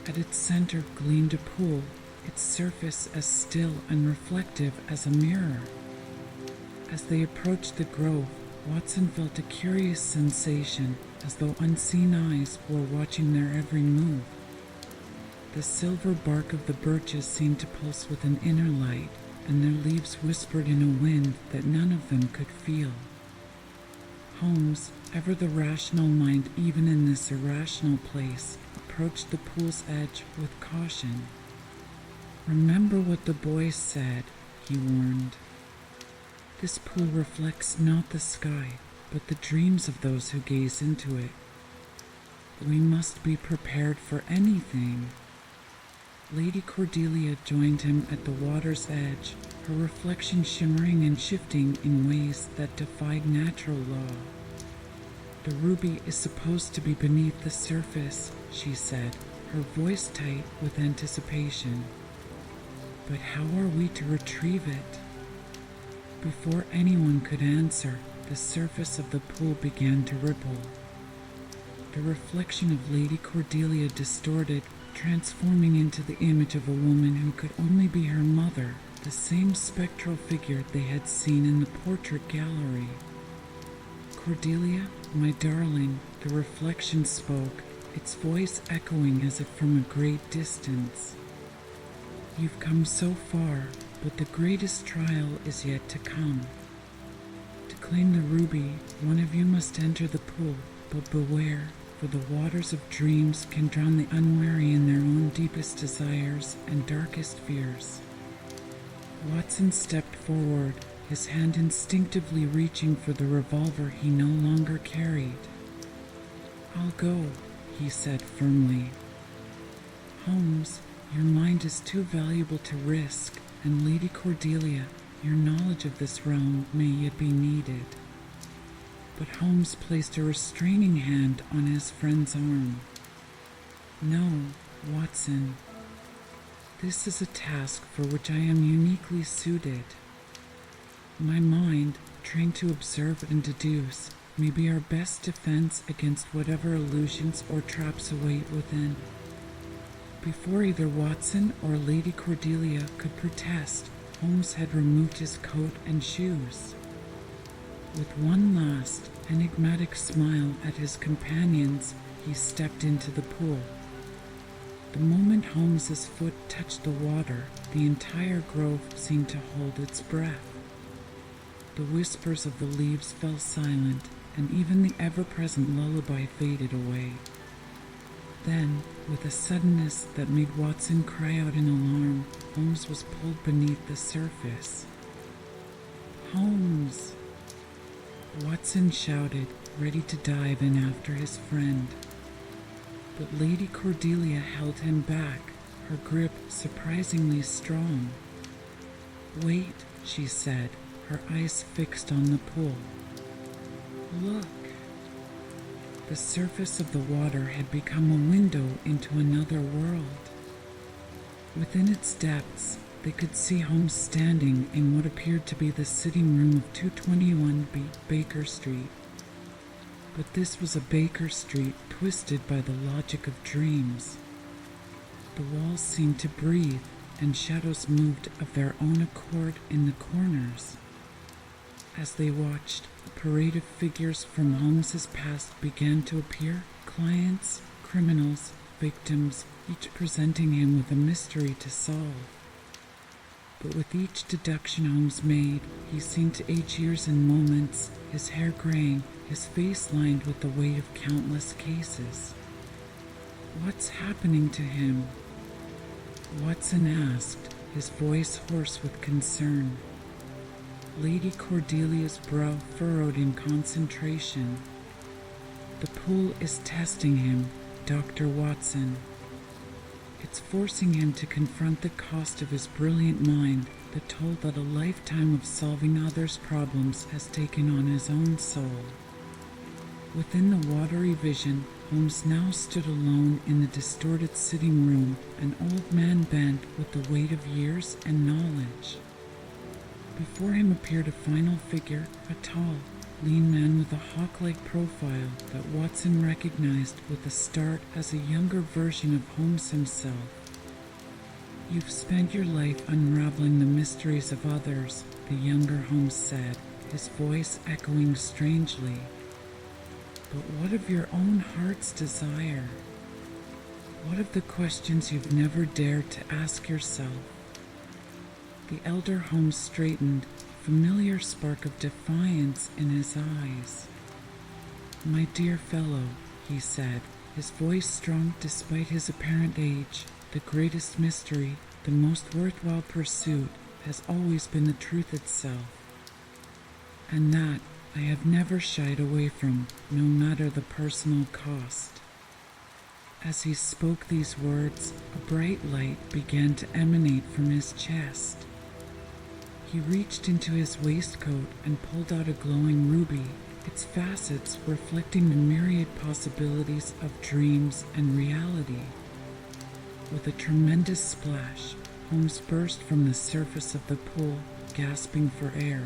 At its center gleamed a pool, its surface as still and reflective as a mirror. As they approached the grove, Watson felt a curious sensation, as though unseen eyes were watching their every move. The silver bark of the birches seemed to pulse with an inner light, and their leaves whispered in a wind that none of them could feel. Holmes, ever the rational mind even in this irrational place, approached the pool's edge with caution. "Remember what the boy said," he warned. "This pool reflects not the sky, but the dreams of those who gaze into it. We must be prepared for anything." Lady Cordelia joined him at the water's edge, her reflection shimmering and shifting in ways that defied natural law. "The ruby is supposed to be beneath the surface," she said, her voice tight with anticipation. "But how are we to retrieve it?" Before anyone could answer, the surface of the pool began to ripple. the reflection of Lady Cordelia distorted, transforming into the image of a woman who could only be her mother, the same spectral figure they had seen in the portrait gallery. "Cordelia, my darling," the reflection spoke, its voice echoing as if from a great distance. "You've come so far, but the greatest trial is yet to come. To claim the ruby, one of you must enter the pool, but beware, for the waters of dreams can drown the unwary in their own deepest desires and darkest fears." Watson stepped forward, his hand instinctively reaching for the revolver he no longer carried. "I'll go," he said firmly. "Holmes, your mind is too valuable to risk, and Lady Cordelia, your knowledge of this realm may yet be needed." But Holmes placed a restraining hand on his friend's arm. "No, Watson. This is a task for which I am uniquely suited. My mind, trained to observe and deduce, may be our best defense against whatever illusions or traps await within." Before either Watson or Lady Cordelia could protest, Holmes had removed his coat and shoes. With one last, enigmatic smile at his companions, he stepped into the pool. The moment Holmes's foot touched the water, the entire grove seemed to hold its breath. The whispers of the leaves fell silent, and even the ever-present lullaby faded away. Then, with a suddenness that made Watson cry out in alarm, Holmes was pulled beneath the surface. "Holmes!" Watson shouted, ready to dive in after his friend. But Lady Cordelia held him back, her grip surprisingly strong. "Wait," she said, her eyes fixed on the pool. "Look." The surface of the water had become a window into another world. Within its depths, they could see Holmes standing in what appeared to be the sitting room of 221 Baker Street. But this was a Baker Street twisted by the logic of dreams. The walls seemed to breathe, and shadows moved of their own accord in the corners. As they watched, a parade of figures from Holmes's past began to appear, clients, criminals, victims, each presenting him with a mystery to solve. But with each deduction Holmes made, he seemed to age years in moments, his hair graying, his face lined with the weight of countless cases. "What's happening to him?" Watson asked, his voice hoarse with concern. Lady Cordelia's brow furrowed in concentration. "The pool is testing him, Dr. Watson. It's forcing him to confront the cost of his brilliant mind, the toll that a lifetime of solving others' problems has taken on his own soul." Within the watery vision, Holmes now stood alone in the distorted sitting room, an old man bent with the weight of years and knowledge. Before him appeared a final figure, a tall, lean man with a hawk-like profile that Watson recognized with a start as a younger version of Holmes himself. "You've spent your life unraveling the mysteries of others," the younger Holmes said, his voice echoing strangely. "But what of your own heart's desire? What of the questions you've never dared to ask yourself?" The elder Holmes straightened, a familiar spark of defiance in his eyes. "My dear fellow," he said, his voice strong despite his apparent age, "the greatest mystery, the most worthwhile pursuit, has always been the truth itself. And that I have never shied away from, no matter the personal cost." As he spoke these words, a bright light began to emanate from his chest. He reached into his waistcoat and pulled out a glowing ruby, its facets reflecting the myriad possibilities of dreams and reality. With a tremendous splash, Holmes burst from the surface of the pool, gasping for air.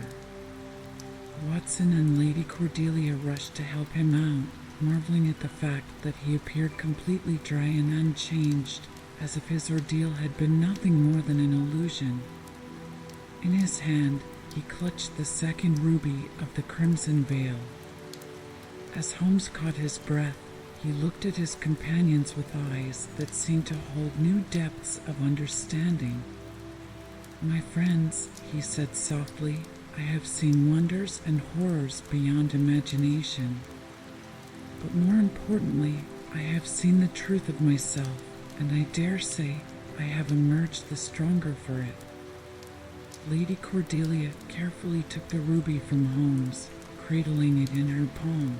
Watson and Lady Cordelia rushed to help him out, marveling at the fact that he appeared completely dry and unchanged, as if his ordeal had been nothing more than an illusion. In his hand, he clutched the second ruby of the crimson veil. As Holmes caught his breath, he looked at his companions with eyes that seemed to hold new depths of understanding. "My friends," he said softly, "I have seen wonders and horrors beyond imagination. But more importantly, I have seen the truth of myself, and I dare say I have emerged the stronger for it." Lady Cordelia carefully took the ruby from Holmes, cradling it in her palm.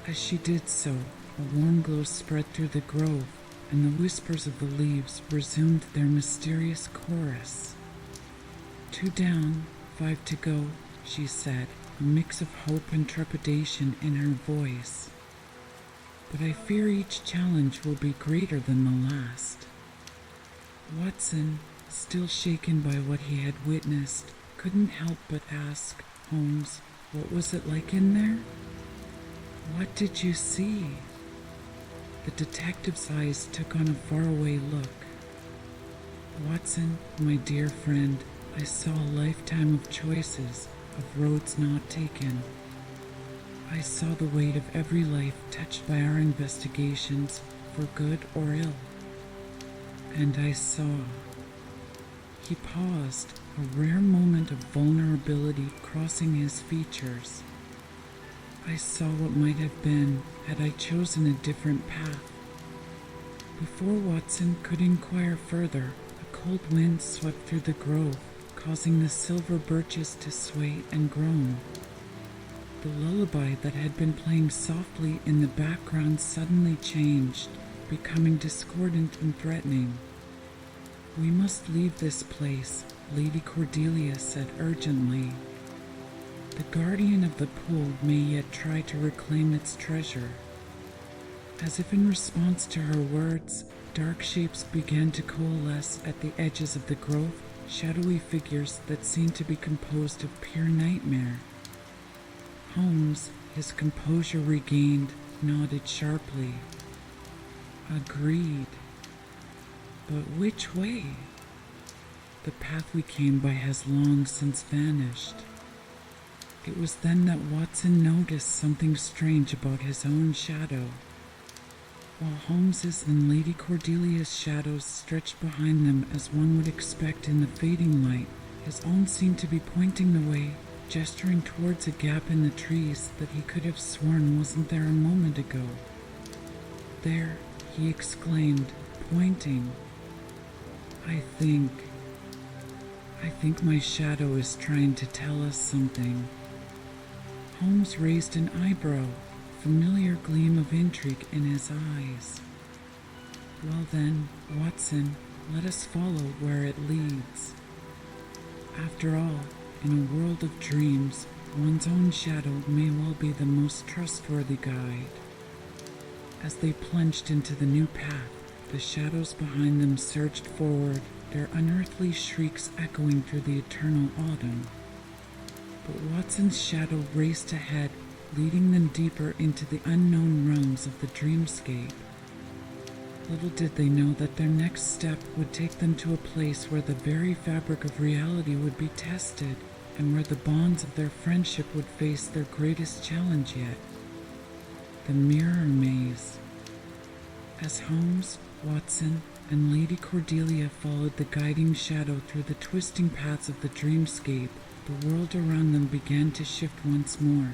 As she did so, a warm glow spread through the grove, and the whispers of the leaves resumed their mysterious chorus. "Two down, 5 to go," she said, a mix of hope and trepidation in her voice. "But I fear each challenge will be greater than the last." Watson, still shaken by what he had witnessed, couldn't help but ask, "Holmes, what was it like in there?" "What did you see?" The detective's eyes took on a faraway look. "Watson, my dear friend, I saw a lifetime of choices, of roads not taken. I saw the weight of every life touched by our investigations, for good or ill. And I saw..." He paused, a rare moment of vulnerability crossing his features. "I saw what might have been had I chosen a different path." Before Watson could inquire further, a cold wind swept through the grove, causing the silver birches to sway and groan. The lullaby that had been playing softly in the background suddenly changed, becoming discordant and threatening. "We must leave this place," Lady Cordelia said urgently. "The guardian of the pool may yet try to reclaim its treasure." As if in response to her words, dark shapes began to coalesce at the edges of the grove, shadowy figures that seemed to be composed of pure nightmare. Holmes, his composure regained, nodded sharply. "Agreed. But which way? The path we came by has long since vanished." It was then that Watson noticed something strange about his own shadow. While Holmes's and Lady Cordelia's shadows stretched behind them as one would expect in the fading light, his own seemed to be pointing the way, gesturing towards a gap in the trees that he could have sworn wasn't there a moment ago. "There," he exclaimed, pointing. I think my shadow is trying to tell us something." Holmes raised an eyebrow, familiar gleam of intrigue in his eyes. "Well then, Watson, let us follow where it leads. After all, in a world of dreams, one's own shadow may well be the most trustworthy guide." As they plunged into the new path, the shadows behind them surged forward, their unearthly shrieks echoing through the eternal autumn. But Watson's shadow raced ahead, leading them deeper into the unknown realms of the dreamscape. Little did they know that their next step would take them to a place where the very fabric of reality would be tested, and where the bonds of their friendship would face their greatest challenge yet: the mirror maze. As Holmes, Watson, and Lady Cordelia followed the guiding shadow through the twisting paths of the dreamscape, the world around them began to shift once more.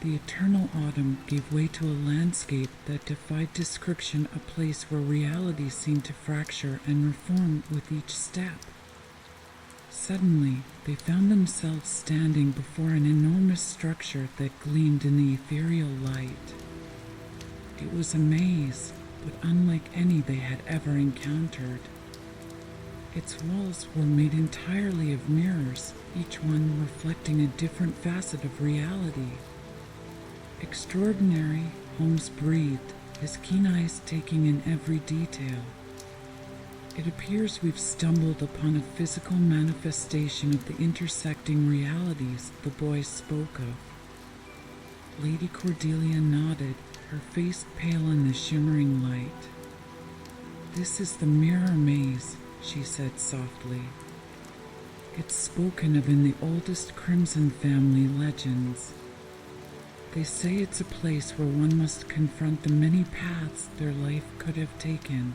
The eternal autumn gave way to a landscape that defied description, a place where reality seemed to fracture and reform with each step. Suddenly, they found themselves standing before an enormous structure that gleamed in the ethereal light. It was a maze, but unlike any they had ever encountered. Its walls were made entirely of mirrors, each one reflecting a different facet of reality. "Extraordinary," Holmes breathed, his keen eyes taking in every detail. "It appears we've stumbled upon a physical manifestation of the intersecting realities the boys spoke of." Lady Cordelia nodded, her face pale in the shimmering light. "This is the mirror maze," she said softly. "It's spoken of in the oldest Crimson family legends. They say it's a place where one must confront the many paths their life could have taken."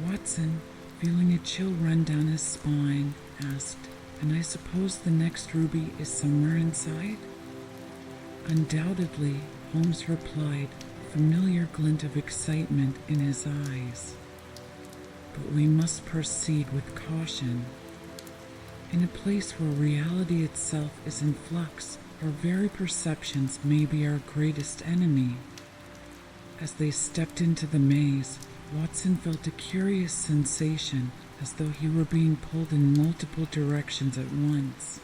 Watson, feeling a chill run down his spine, asked, "And I suppose the next ruby is somewhere inside?" "Undoubtedly," Holmes replied, a familiar glint of excitement in his eyes. "But we must proceed with caution. In a place where reality itself is in flux, our very perceptions may be our greatest enemy." As they stepped into the maze, Watson felt a curious sensation, as though he were being pulled in multiple directions at once.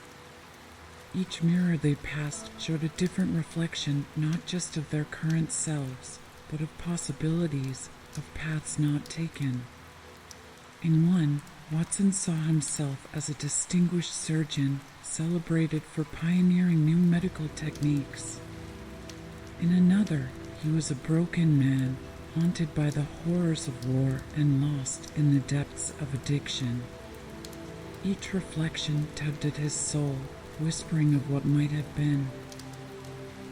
Each mirror they passed showed a different reflection, not just of their current selves, but of possibilities, of paths not taken. In one, Watson saw himself as a distinguished surgeon, celebrated for pioneering new medical techniques. In another, he was a broken man, haunted by the horrors of war and lost in the depths of addiction. Each reflection tugged at his soul, whispering of what might have been.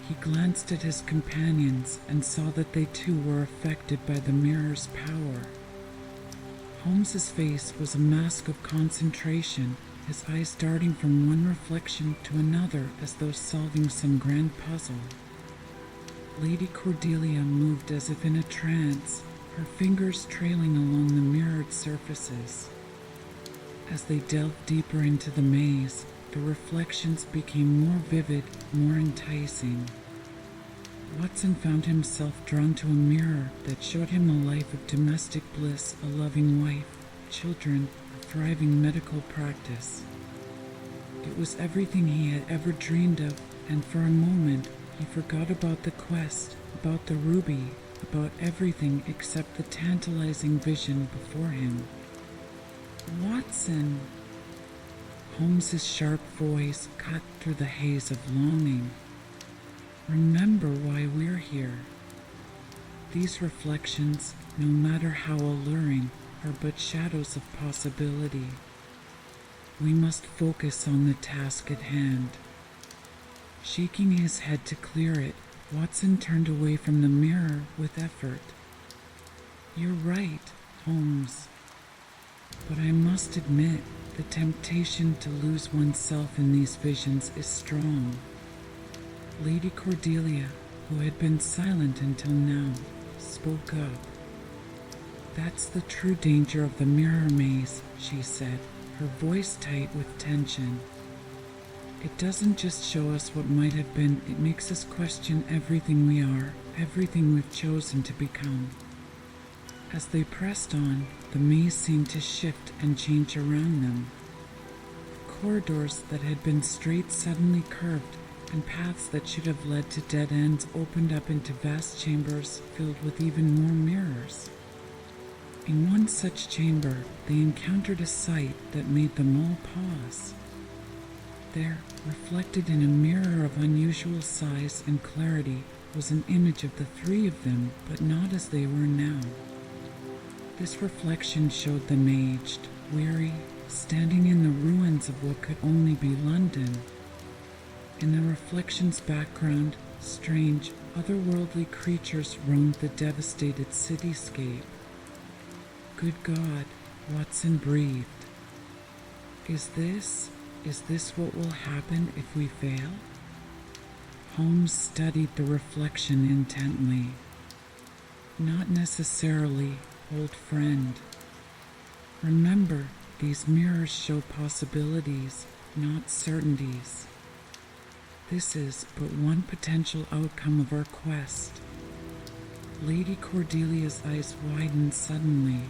He glanced at his companions and saw that they too were affected by the mirror's power. Holmes's face was a mask of concentration, his eyes darting from one reflection to another as though solving some grand puzzle. Lady Cordelia moved as if in a trance, her fingers trailing along the mirrored surfaces. As they delved deeper into the maze, the reflections became more vivid, more enticing. Watson found himself drawn to a mirror that showed him a life of domestic bliss, a loving wife, children, a thriving medical practice. It was everything he had ever dreamed of, and for a moment he forgot about the quest, about the ruby, about everything except the tantalizing vision before him. "Watson!" Holmes's sharp voice cut through the haze of longing. "Remember why we're here. These reflections, no matter how alluring, are but shadows of possibility. We must focus on the task at hand." Shaking his head to clear it, Watson turned away from the mirror with effort. "You're right, Holmes. But I must admit, the temptation to lose oneself in these visions is strong." Lady Cordelia, who had been silent until now, spoke up. "That's the true danger of the mirror maze," she said, her voice tight with tension. "It doesn't just show us what might have been, it makes us question everything we are, everything we've chosen to become." As they pressed on, the maze seemed to shift and change around them. Corridors that had been straight suddenly curved, and paths that should have led to dead ends opened up into vast chambers filled with even more mirrors. In one such chamber, they encountered a sight that made them all pause. There, reflected in a mirror of unusual size and clarity, was an image of the three of them, but not as they were now. This reflection showed them aged, weary, standing in the ruins of what could only be London. In the reflection's background, strange, otherworldly creatures roamed the devastated cityscape. "Good God," Watson breathed. Is this what will happen if we fail?" Holmes studied the reflection intently. "Not necessarily, old friend. Remember, these mirrors show possibilities, not certainties. This is but one potential outcome of our quest." Lady Cordelia's eyes widened suddenly.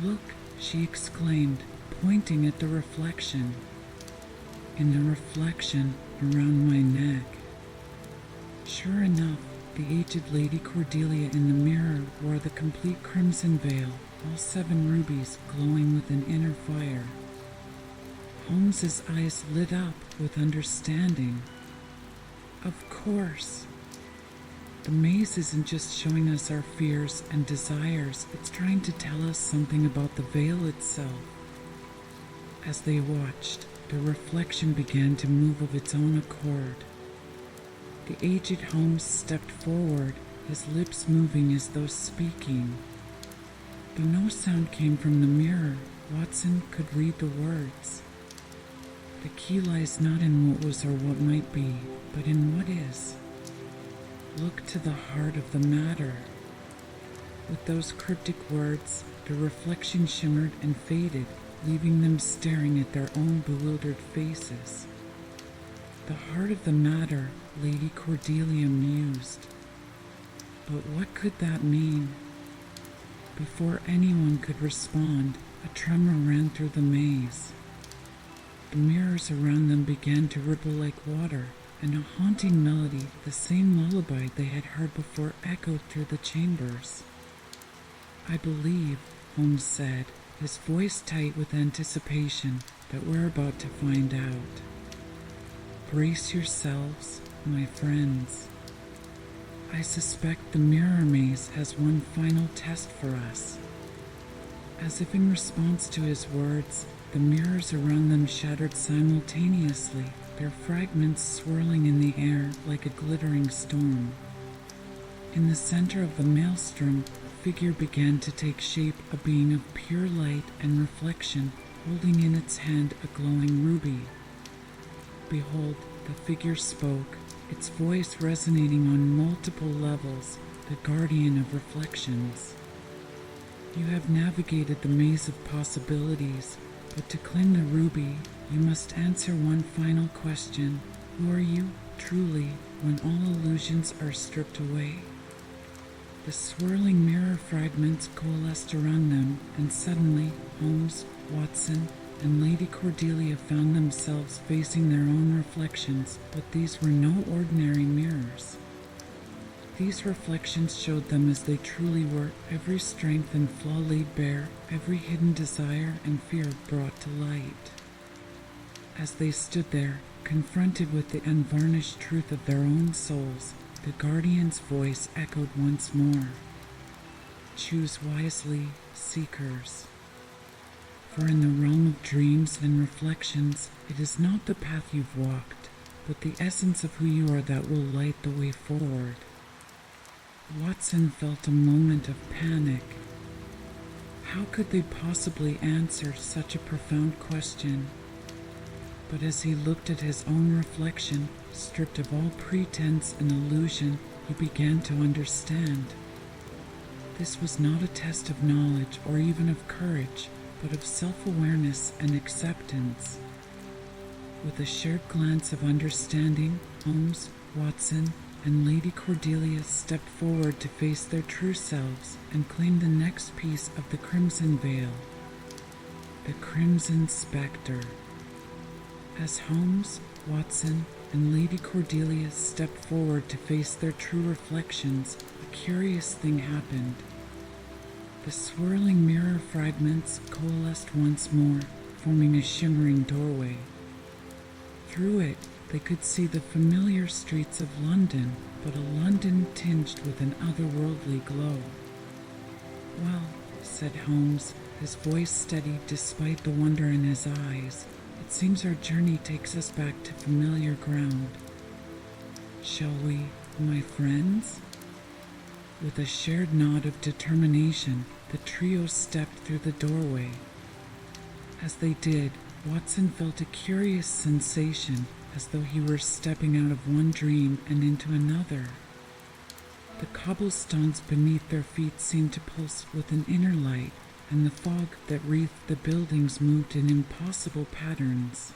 "Look," she exclaimed, pointing at the reflection. "In the reflection around my neck." Sure enough, the aged Lady Cordelia in the mirror wore the complete crimson veil, all 7 rubies glowing with an inner fire. Holmes's eyes lit up with understanding. Of course. The maze isn't just showing us our fears and desires, it's trying to tell us something about the veil itself. As they watched, the reflection began to move of its own accord. The aged Holmes stepped forward, his lips moving as though speaking. Though no sound came from the mirror, Watson could read the words. The key lies not in what was or what might be, but in what is. Look to the heart of the matter. With those cryptic words, the reflection shimmered and faded, leaving them staring at their own bewildered faces. The heart of the matter, Lady Cordelia mused. But what could that mean? Before anyone could respond, a tremor ran through the maze. The mirrors around them began to ripple like water, and a haunting melody, the same lullaby they had heard before, echoed through the chambers. I believe, Holmes said, his voice tight with anticipation, that we're about to find out. Brace yourselves, my friends. I suspect the mirror maze has one final test for us. As if in response to his words, the mirrors around them shattered simultaneously, their fragments swirling in the air like a glittering storm. In the center of the maelstrom, a figure began to take shape, a being of pure light and reflection, holding in its hand a glowing ruby. Behold, the figure spoke, its voice resonating on multiple levels, the guardian of reflections. You have navigated the maze of possibilities, but to claim the ruby, you must answer one final question. Who are you, truly, when all illusions are stripped away? The swirling mirror fragments coalesced around them, and suddenly Holmes, Watson, and Lady Cordelia found themselves facing their own reflections, but these were no ordinary mirrors. These reflections showed them as they truly were, every strength and flaw laid bare, every hidden desire and fear brought to light. As they stood there, confronted with the unvarnished truth of their own souls, the guardian's voice echoed once more. Choose wisely, seekers. For in the realm of dreams and reflections, it is not the path you've walked, but the essence of who you are that will light the way forward. Watson felt a moment of panic. How could they possibly answer such a profound question? But as he looked at his own reflection, stripped of all pretense and illusion, he began to understand. This was not a test of knowledge or even of courage, but of self-awareness and acceptance. With a shared glance of understanding, Holmes, Watson, and Lady Cordelia stepped forward to face their true selves and claim the next piece of the crimson veil, the Crimson Spectre. As Holmes, Watson, and Lady Cordelia stepped forward to face their true reflections, a curious thing happened. The swirling mirror fragments coalesced once more, forming a shimmering doorway. Through it, they could see the familiar streets of London, but a London tinged with an otherworldly glow. Well, said Holmes, his voice steady despite the wonder in his eyes, it seems our journey takes us back to familiar ground. Shall we, my friends? With a shared nod of determination, the trio stepped through the doorway. As they did, Watson felt a curious sensation, as though he were stepping out of one dream and into another. The cobblestones beneath their feet seemed to pulse with an inner light, and the fog that wreathed the buildings moved in impossible patterns.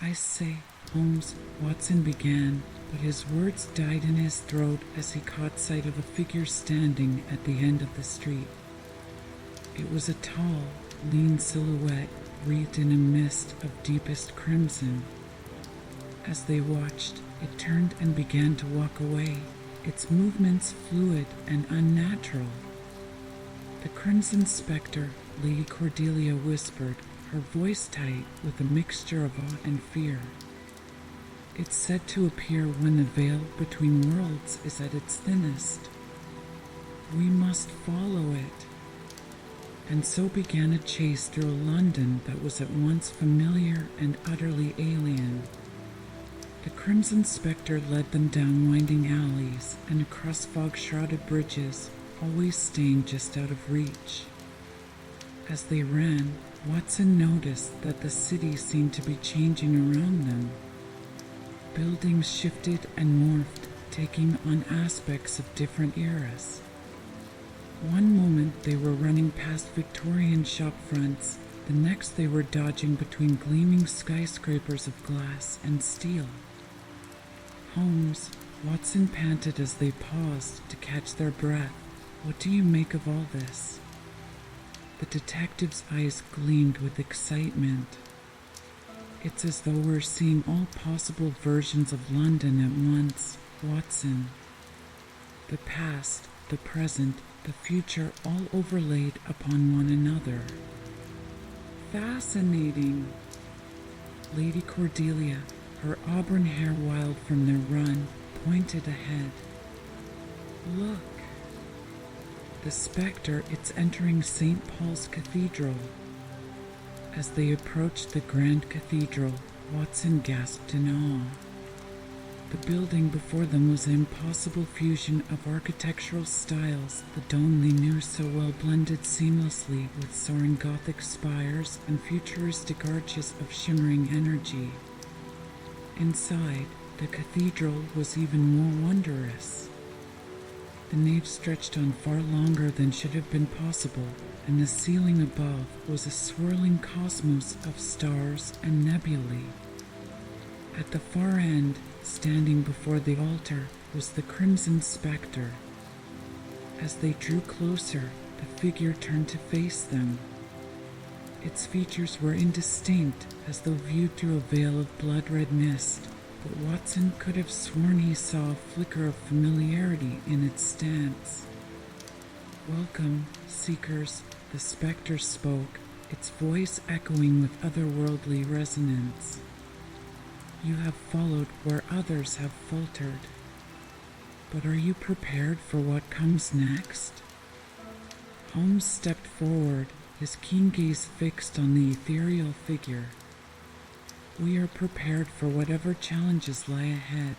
I say, Holmes, Watson began, but his words died in his throat as he caught sight of a figure standing at the end of the street. It was a tall, lean silhouette wreathed in a mist of deepest crimson. As they watched, it turned and began to walk away, its movements fluid and unnatural. The Crimson Spectre, Lady Cordelia whispered, her voice tight with a mixture of awe and fear. It's said to appear when the veil between worlds is at its thinnest. We must follow it. And so began a chase through a London that was at once familiar and utterly alien. The Crimson Spectre led them down winding alleys and across fog-shrouded bridges, always staying just out of reach. As they ran, Watson noticed that the city seemed to be changing around them. Buildings shifted and morphed, taking on aspects of different eras. One moment they were running past Victorian shop fronts, the next they were dodging between gleaming skyscrapers of glass and steel. Holmes, Watson panted as they paused to catch their breath. What do you make of all this? The detective's eyes gleamed with excitement. It's as though we're seeing all possible versions of London at once, Watson. The past, the present, the future all overlaid upon one another. Fascinating. Lady Cordelia, her auburn hair wild from their run, pointed ahead. Look. The spectre, it's entering St. Paul's Cathedral. As they approached the grand cathedral, Watson gasped in awe. The building before them was an impossible fusion of architectural styles that only knew so well blended seamlessly with soaring Gothic spires and futuristic arches of shimmering energy. Inside, the cathedral was even more wondrous. The nave stretched on far longer than should have been possible, and the ceiling above was a swirling cosmos of stars and nebulae. At the far end, standing before the altar, was the Crimson Spectre. As they drew closer, the figure turned to face them. Its features were indistinct, as though viewed through a veil of blood-red mist, but Watson could have sworn he saw a flicker of familiarity in its stance. "Welcome, seekers," the spectre spoke, its voice echoing with otherworldly resonance. "You have followed where others have faltered. But are you prepared for what comes next?" Holmes stepped forward, his keen gaze fixed on the ethereal figure. "We are prepared for whatever challenges lie ahead.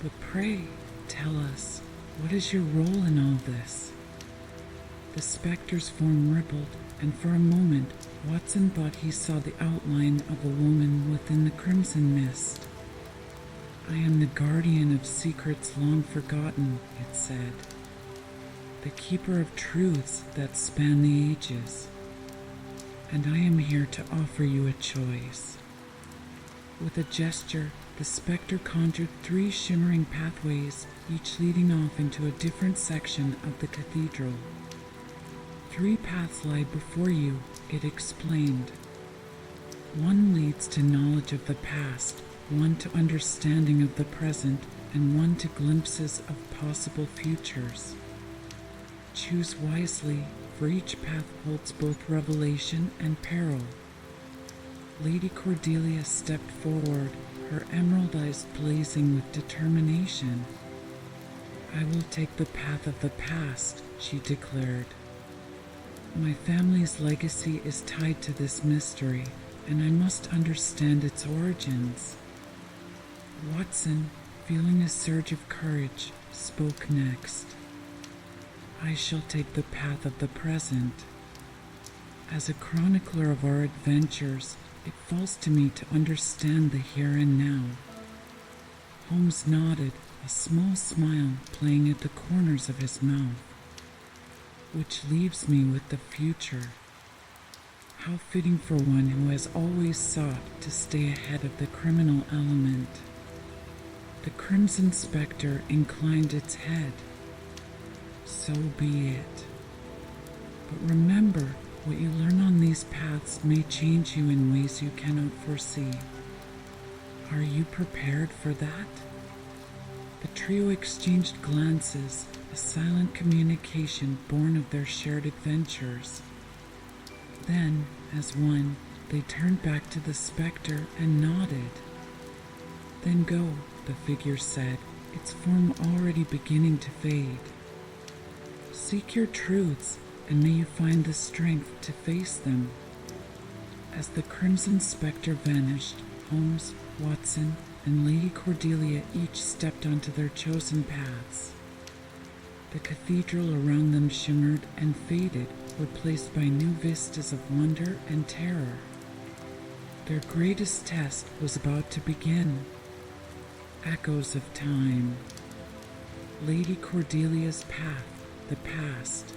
But pray, tell us, what is your role in all this?" The spectre's form rippled, and for a moment, Watson thought he saw the outline of a woman within the crimson mist. "I am the guardian of secrets long forgotten," it said. "The keeper of truths that span the ages. And I am here to offer you a choice." With a gesture, the spectre conjured 3 shimmering pathways, each leading off into a different section of the cathedral. "3 paths lie before you," it explained. "One leads to knowledge of the past, one to understanding of the present, and one to glimpses of possible futures. Choose wisely, for each path holds both revelation and peril." Lady Cordelia stepped forward, her emerald eyes blazing with determination. "I will take the path of the past," she declared. "My family's legacy is tied to this mystery, and I must understand its origins." Watson, feeling a surge of courage, spoke next. "I shall take the path of the present. As a chronicler of our adventures, it falls to me to understand the here and now." Holmes nodded, a small smile playing at the corners of his mouth. "Which leaves me with the future. How fitting for one who has always sought to stay ahead of the criminal element." The Crimson Spectre inclined its head. "So be it. But remember, what you learn on these paths may change you in ways you cannot foresee. Are you prepared for that?" The trio exchanged glances, a silent communication born of their shared adventures. Then, as one, they turned back to the spectre and nodded. Then go, the figure said, its form already beginning to fade. Seek your truths, and may you find the strength to face them. As the crimson spectre vanished, Holmes, Watson, and Lady Cordelia each stepped onto their chosen paths. The cathedral around them shimmered and faded, replaced by new vistas of wonder and terror. Their greatest test was about to begin. Echoes of time. Lady Cordelia's path, the past.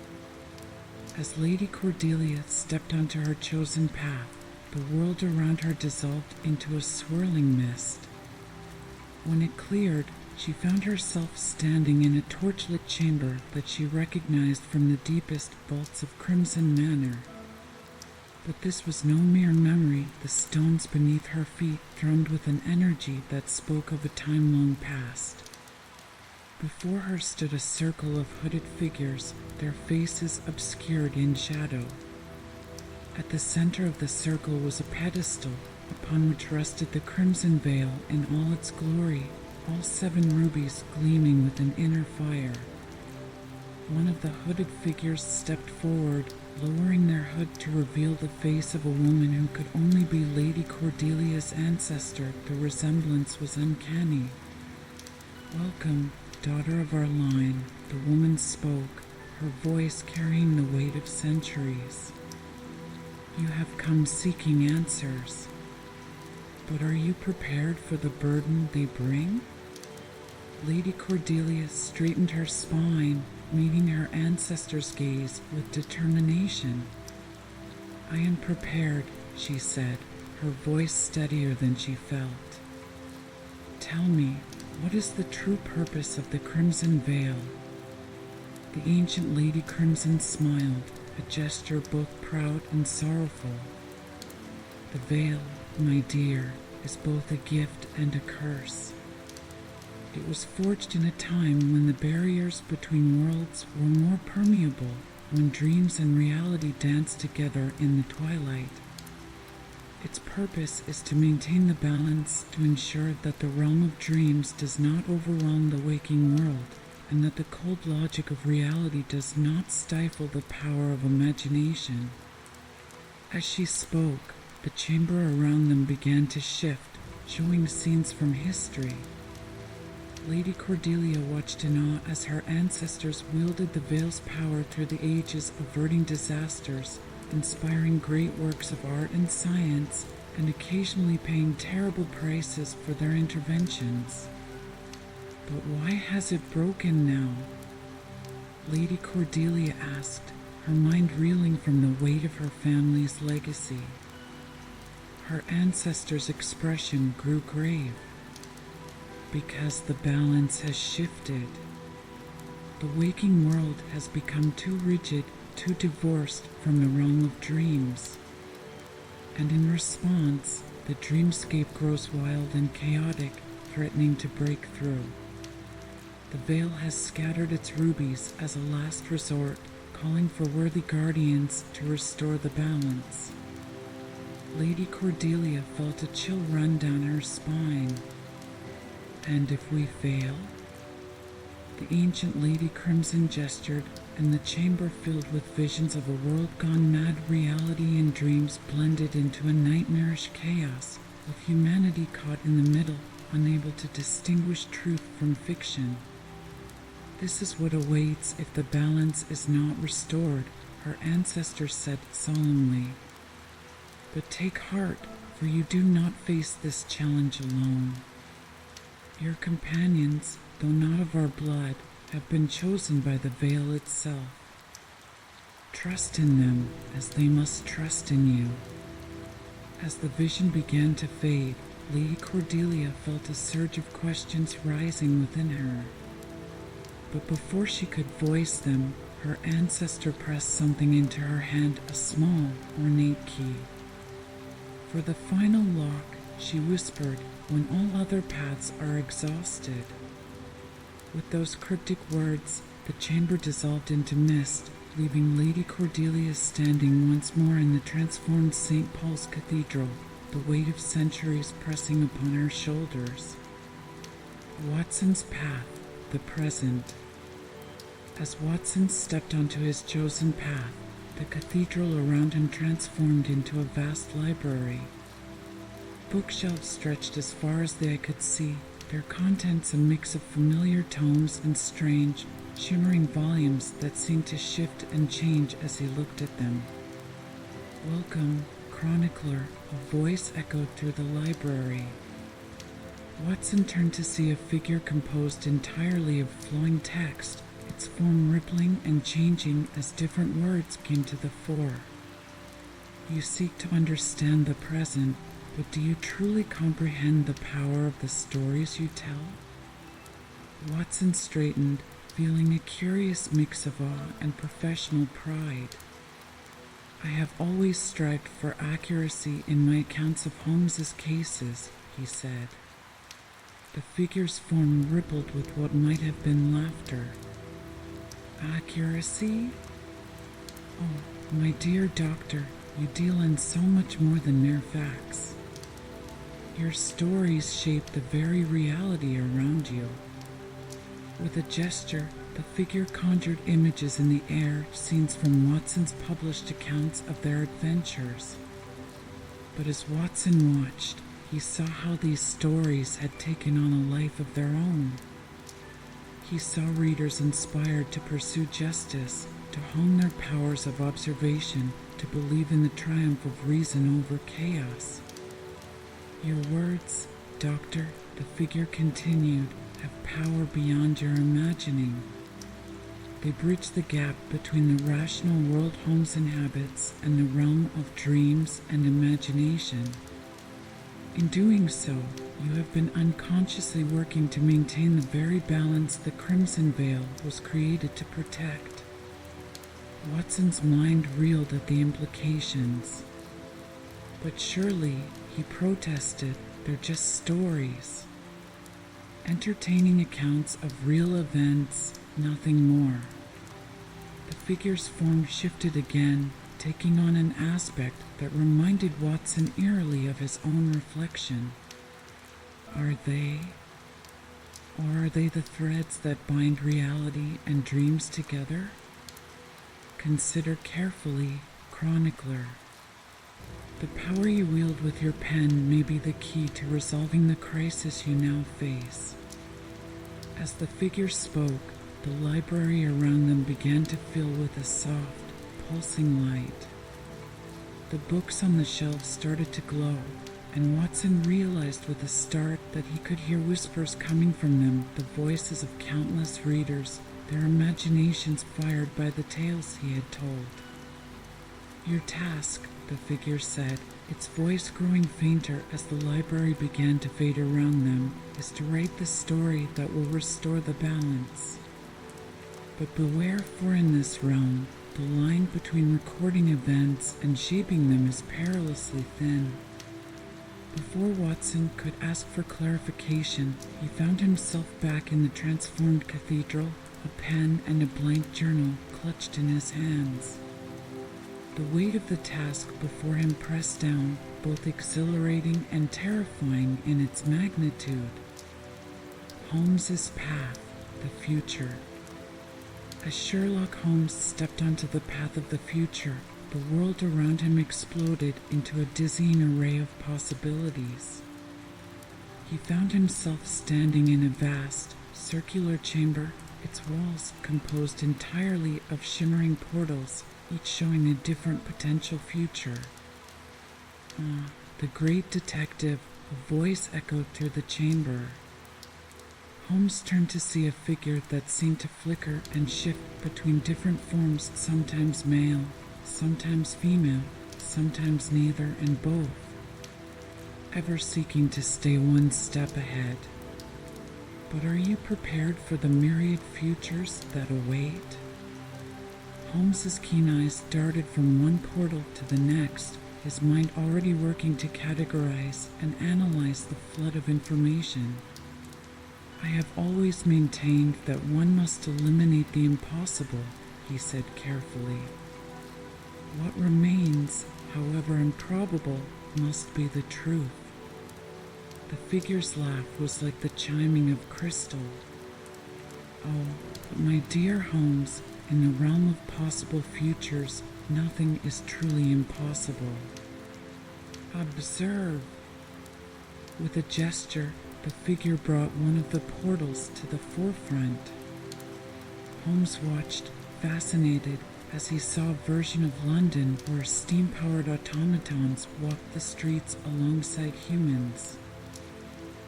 As Lady Cordelia stepped onto her chosen path, the world around her dissolved into a swirling mist. When it cleared, she found herself standing in a torchlit chamber that she recognized from the deepest vaults of Crimson Manor. But this was no mere memory. The stones beneath her feet thrummed with an energy that spoke of a time-long past. Before her stood a circle of hooded figures, their faces obscured in shadow. At the center of the circle was a pedestal, upon which rested the crimson veil in all its glory, all 7 rubies gleaming with an inner fire. One of the hooded figures stepped forward, lowering their hood to reveal the face of a woman who could only be Lady Cordelia's ancestor. The resemblance was uncanny. "Welcome, daughter of our line," the woman spoke, her voice carrying the weight of centuries. "You have come seeking answers. But are you prepared for the burden they bring?" Lady Cordelia straightened her spine, meeting her ancestor's gaze with determination. "I am prepared," she said, her voice steadier than she felt. "Tell me, what is the true purpose of the Crimson Veil?" The ancient Lady Crimson smiled, a gesture both proud and sorrowful. "The veil, my dear, is both a gift and a curse. It was forged in a time when the barriers between worlds were more permeable, when dreams and reality danced together in the twilight. Its purpose is to maintain the balance, to ensure that the realm of dreams does not overwhelm the waking world, and that the cold logic of reality does not stifle the power of imagination." As she spoke, the chamber around them began to shift, showing scenes from history. Lady Cordelia watched in awe as her ancestors wielded the veil's power through the ages, averting disasters, inspiring great works of art and science, and occasionally paying terrible prices for their interventions. "But why has it broken now?" Lady Cordelia asked, her mind reeling from the weight of her family's legacy. Her ancestor's expression grew grave. "Because the balance has shifted. The waking world has become too rigid, too divorced from the realm of dreams. And in response, the dreamscape grows wild and chaotic, threatening to break through. The veil has scattered its rubies as a last resort, calling for worthy guardians to restore the balance." Lady Cordelia felt a chill run down her spine. "And if we fail?" The ancient Lady Crimson gestured, and the chamber filled with visions of a world gone mad. Reality and dreams blended into a nightmarish chaos, with humanity caught in the middle, unable to distinguish truth from fiction. "This is what awaits if the balance is not restored," her ancestor said solemnly. "But take heart, for you do not face this challenge alone. Your companions, though not of our blood, have been chosen by the veil itself. Trust in them, as they must trust in you." As the vision began to fade, Lady Cordelia felt a surge of questions rising within her. But before she could voice them, her ancestor pressed something into her hand, a small, ornate key. "For the final lock," she whispered, "when all other paths are exhausted." With those cryptic words, the chamber dissolved into mist, leaving Lady Cordelia standing once more in the transformed St. Paul's Cathedral, the weight of centuries pressing upon her shoulders. Watson's path, the present. As Watson stepped onto his chosen path, the cathedral around him transformed into a vast library. Bookshelves stretched as far as the eye could see, their contents a mix of familiar tomes and strange, shimmering volumes that seemed to shift and change as he looked at them. "Welcome, chronicler," a voice echoed through the library. Watson turned to see a figure composed entirely of flowing text, its form rippling and changing as different words came to the fore. "You seek to understand the present, but do you truly comprehend the power of the stories you tell?" Watson straightened, feeling a curious mix of awe and professional pride. "I have always strived for accuracy in my accounts of Holmes's cases," he said. The figure's form rippled with what might have been laughter. "Accuracy? Oh, my dear doctor, you deal in so much more than mere facts. Your stories shape the very reality around you." With a gesture, the figure conjured images in the air, scenes from Watson's published accounts of their adventures. But as Watson watched, he saw how these stories had taken on a life of their own. He saw readers inspired to pursue justice, to hone their powers of observation, to believe in the triumph of reason over chaos. "Your words, Doctor," the figure continued, "have power beyond your imagining. They bridge the gap between the rational world Holmes inhabits and the realm of dreams and imagination. In doing so, you have been unconsciously working to maintain the very balance the Crimson Veil was created to protect." Watson's mind reeled at the implications. "But surely," he protested, "they're just stories. Entertaining accounts of real events, nothing more." The figure's form shifted again, taking on an aspect that reminded Watson eerily of his own reflection. Are they the threads that bind reality and dreams together? Consider carefully, chronicler. The power you wield with your pen may be the key to resolving the crisis you now face. As the figure spoke, the library around them began to fill with a soft, pulsing light. The books on the shelves started to glow, and Watson realized with a start that he could hear whispers coming from them, the voices of countless readers, their imaginations fired by the tales he had told. "Your task," the figure said, its voice growing fainter as the library began to fade around them, "is to write the story that will restore the balance. But beware, for in this realm, the line between recording events and shaping them is perilously thin." Before Watson could ask for clarification, he found himself back in the transformed cathedral, a pen and a blank journal clutched in his hands. The weight of the task before him pressed down, both exhilarating and terrifying in its magnitude. Holmes's path, the future. As Sherlock Holmes stepped onto the path of the future, the world around him exploded into a dizzying array of possibilities. He found himself standing in a vast, circular chamber, its walls composed entirely of shimmering portals, each showing a different potential future. "Ah, the great detective," a voice echoed through the chamber. Holmes turned to see a figure that seemed to flicker and shift between different forms, sometimes male, sometimes female, sometimes neither and both, ever seeking to stay one step ahead. But are you prepared for the myriad futures that await? Holmes's keen eyes darted from one portal to the next, his mind already working to categorize and analyze the flood of information. "I have always maintained that one must eliminate the impossible," he said carefully. "What remains, however improbable, must be the truth." The figure's laugh was like the chiming of crystal. Oh, but my dear Holmes, in the realm of possible futures, nothing is truly impossible. Observe. With a gesture, the figure brought one of the portals to the forefront. Holmes watched, fascinated, as he saw a version of London where steam-powered automatons walked the streets alongside humans.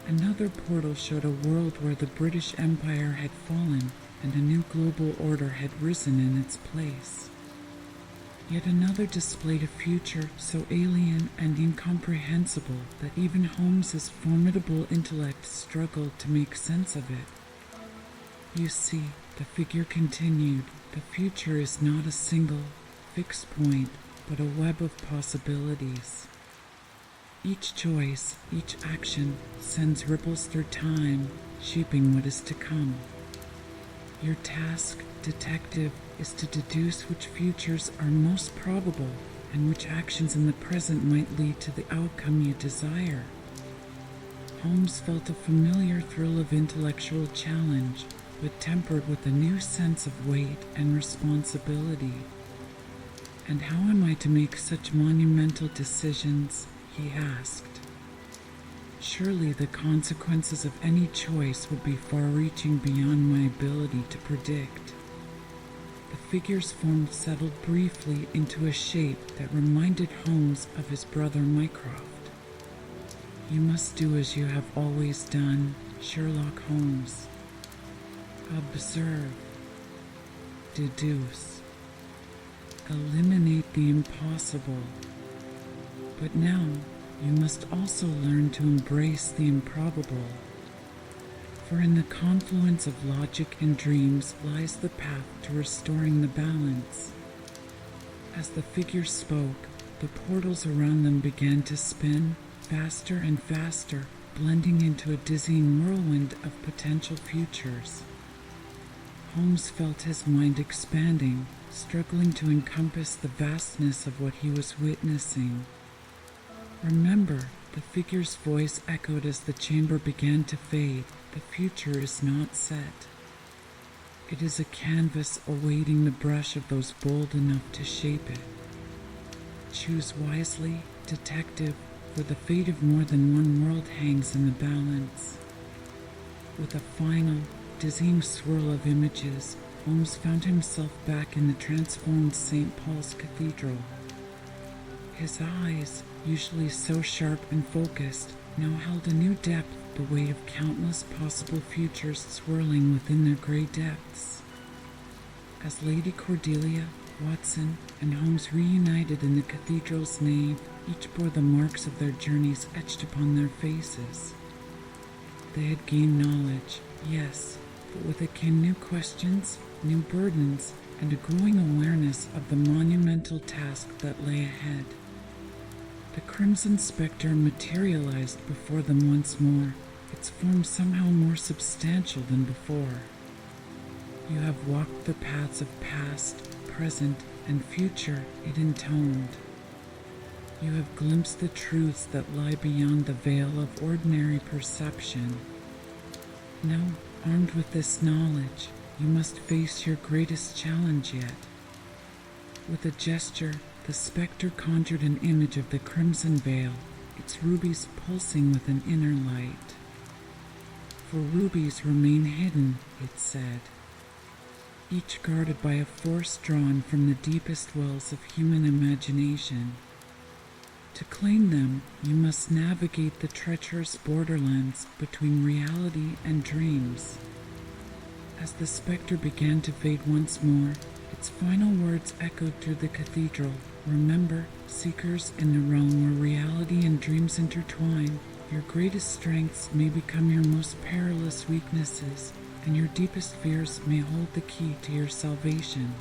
Another portal showed a world where the British Empire had fallen and a new global order had risen in its place. Yet another displayed a future so alien and incomprehensible that even Holmes's formidable intellect struggled to make sense of it. You see, the figure continued, the future is not a single, fixed point, but a web of possibilities. Each choice, each action, sends ripples through time, shaping what is to come. Your task, detective, is to deduce which futures are most probable and which actions in the present might lead to the outcome you desire. Holmes felt a familiar thrill of intellectual challenge, but tempered with a new sense of weight and responsibility. And how am I to make such monumental decisions? He asked. Surely the consequences of any choice would be far-reaching beyond my ability to predict. The figure's form settled briefly into a shape that reminded Holmes of his brother Mycroft. You must do as you have always done, Sherlock Holmes. Observe. Deduce. Eliminate the impossible. But now, you must also learn to embrace the improbable. For in the confluence of logic and dreams lies the path to restoring the balance. As the figure spoke, the portals around them began to spin, faster and faster, blending into a dizzying whirlwind of potential futures. Holmes felt his mind expanding, struggling to encompass the vastness of what he was witnessing. Remember, the figure's voice echoed as the chamber began to fade. The future is not set. It is a canvas awaiting the brush of those bold enough to shape it. Choose wisely, detective, for the fate of more than one world hangs in the balance. With a final, dizzying swirl of images, Holmes found himself back in the transformed St. Paul's Cathedral. His eyes, usually so sharp and focused, now held a new depth, the weight of countless possible futures swirling within their gray depths. As Lady Cordelia, Watson, and Holmes reunited in the cathedral's nave, each bore the marks of their journeys etched upon their faces. They had gained knowledge, yes, but with it came new questions, new burdens, and a growing awareness of the monumental task that lay ahead. The Crimson Spectre materialized before them once more, its form somehow more substantial than before. You have walked the paths of past, present, and future, it intoned. You have glimpsed the truths that lie beyond the veil of ordinary perception. Now, armed with this knowledge, you must face your greatest challenge yet. With a gesture, the spectre conjured an image of the crimson veil, its rubies pulsing with an inner light. For rubies remain hidden, it said, each guarded by a force drawn from the deepest wells of human imagination. To claim them, you must navigate the treacherous borderlands between reality and dreams. As the spectre began to fade once more, its final words echoed through the cathedral. Remember, seekers, in the realm where reality and dreams intertwine, your greatest strengths may become your most perilous weaknesses, and your deepest fears may hold the key to your salvation.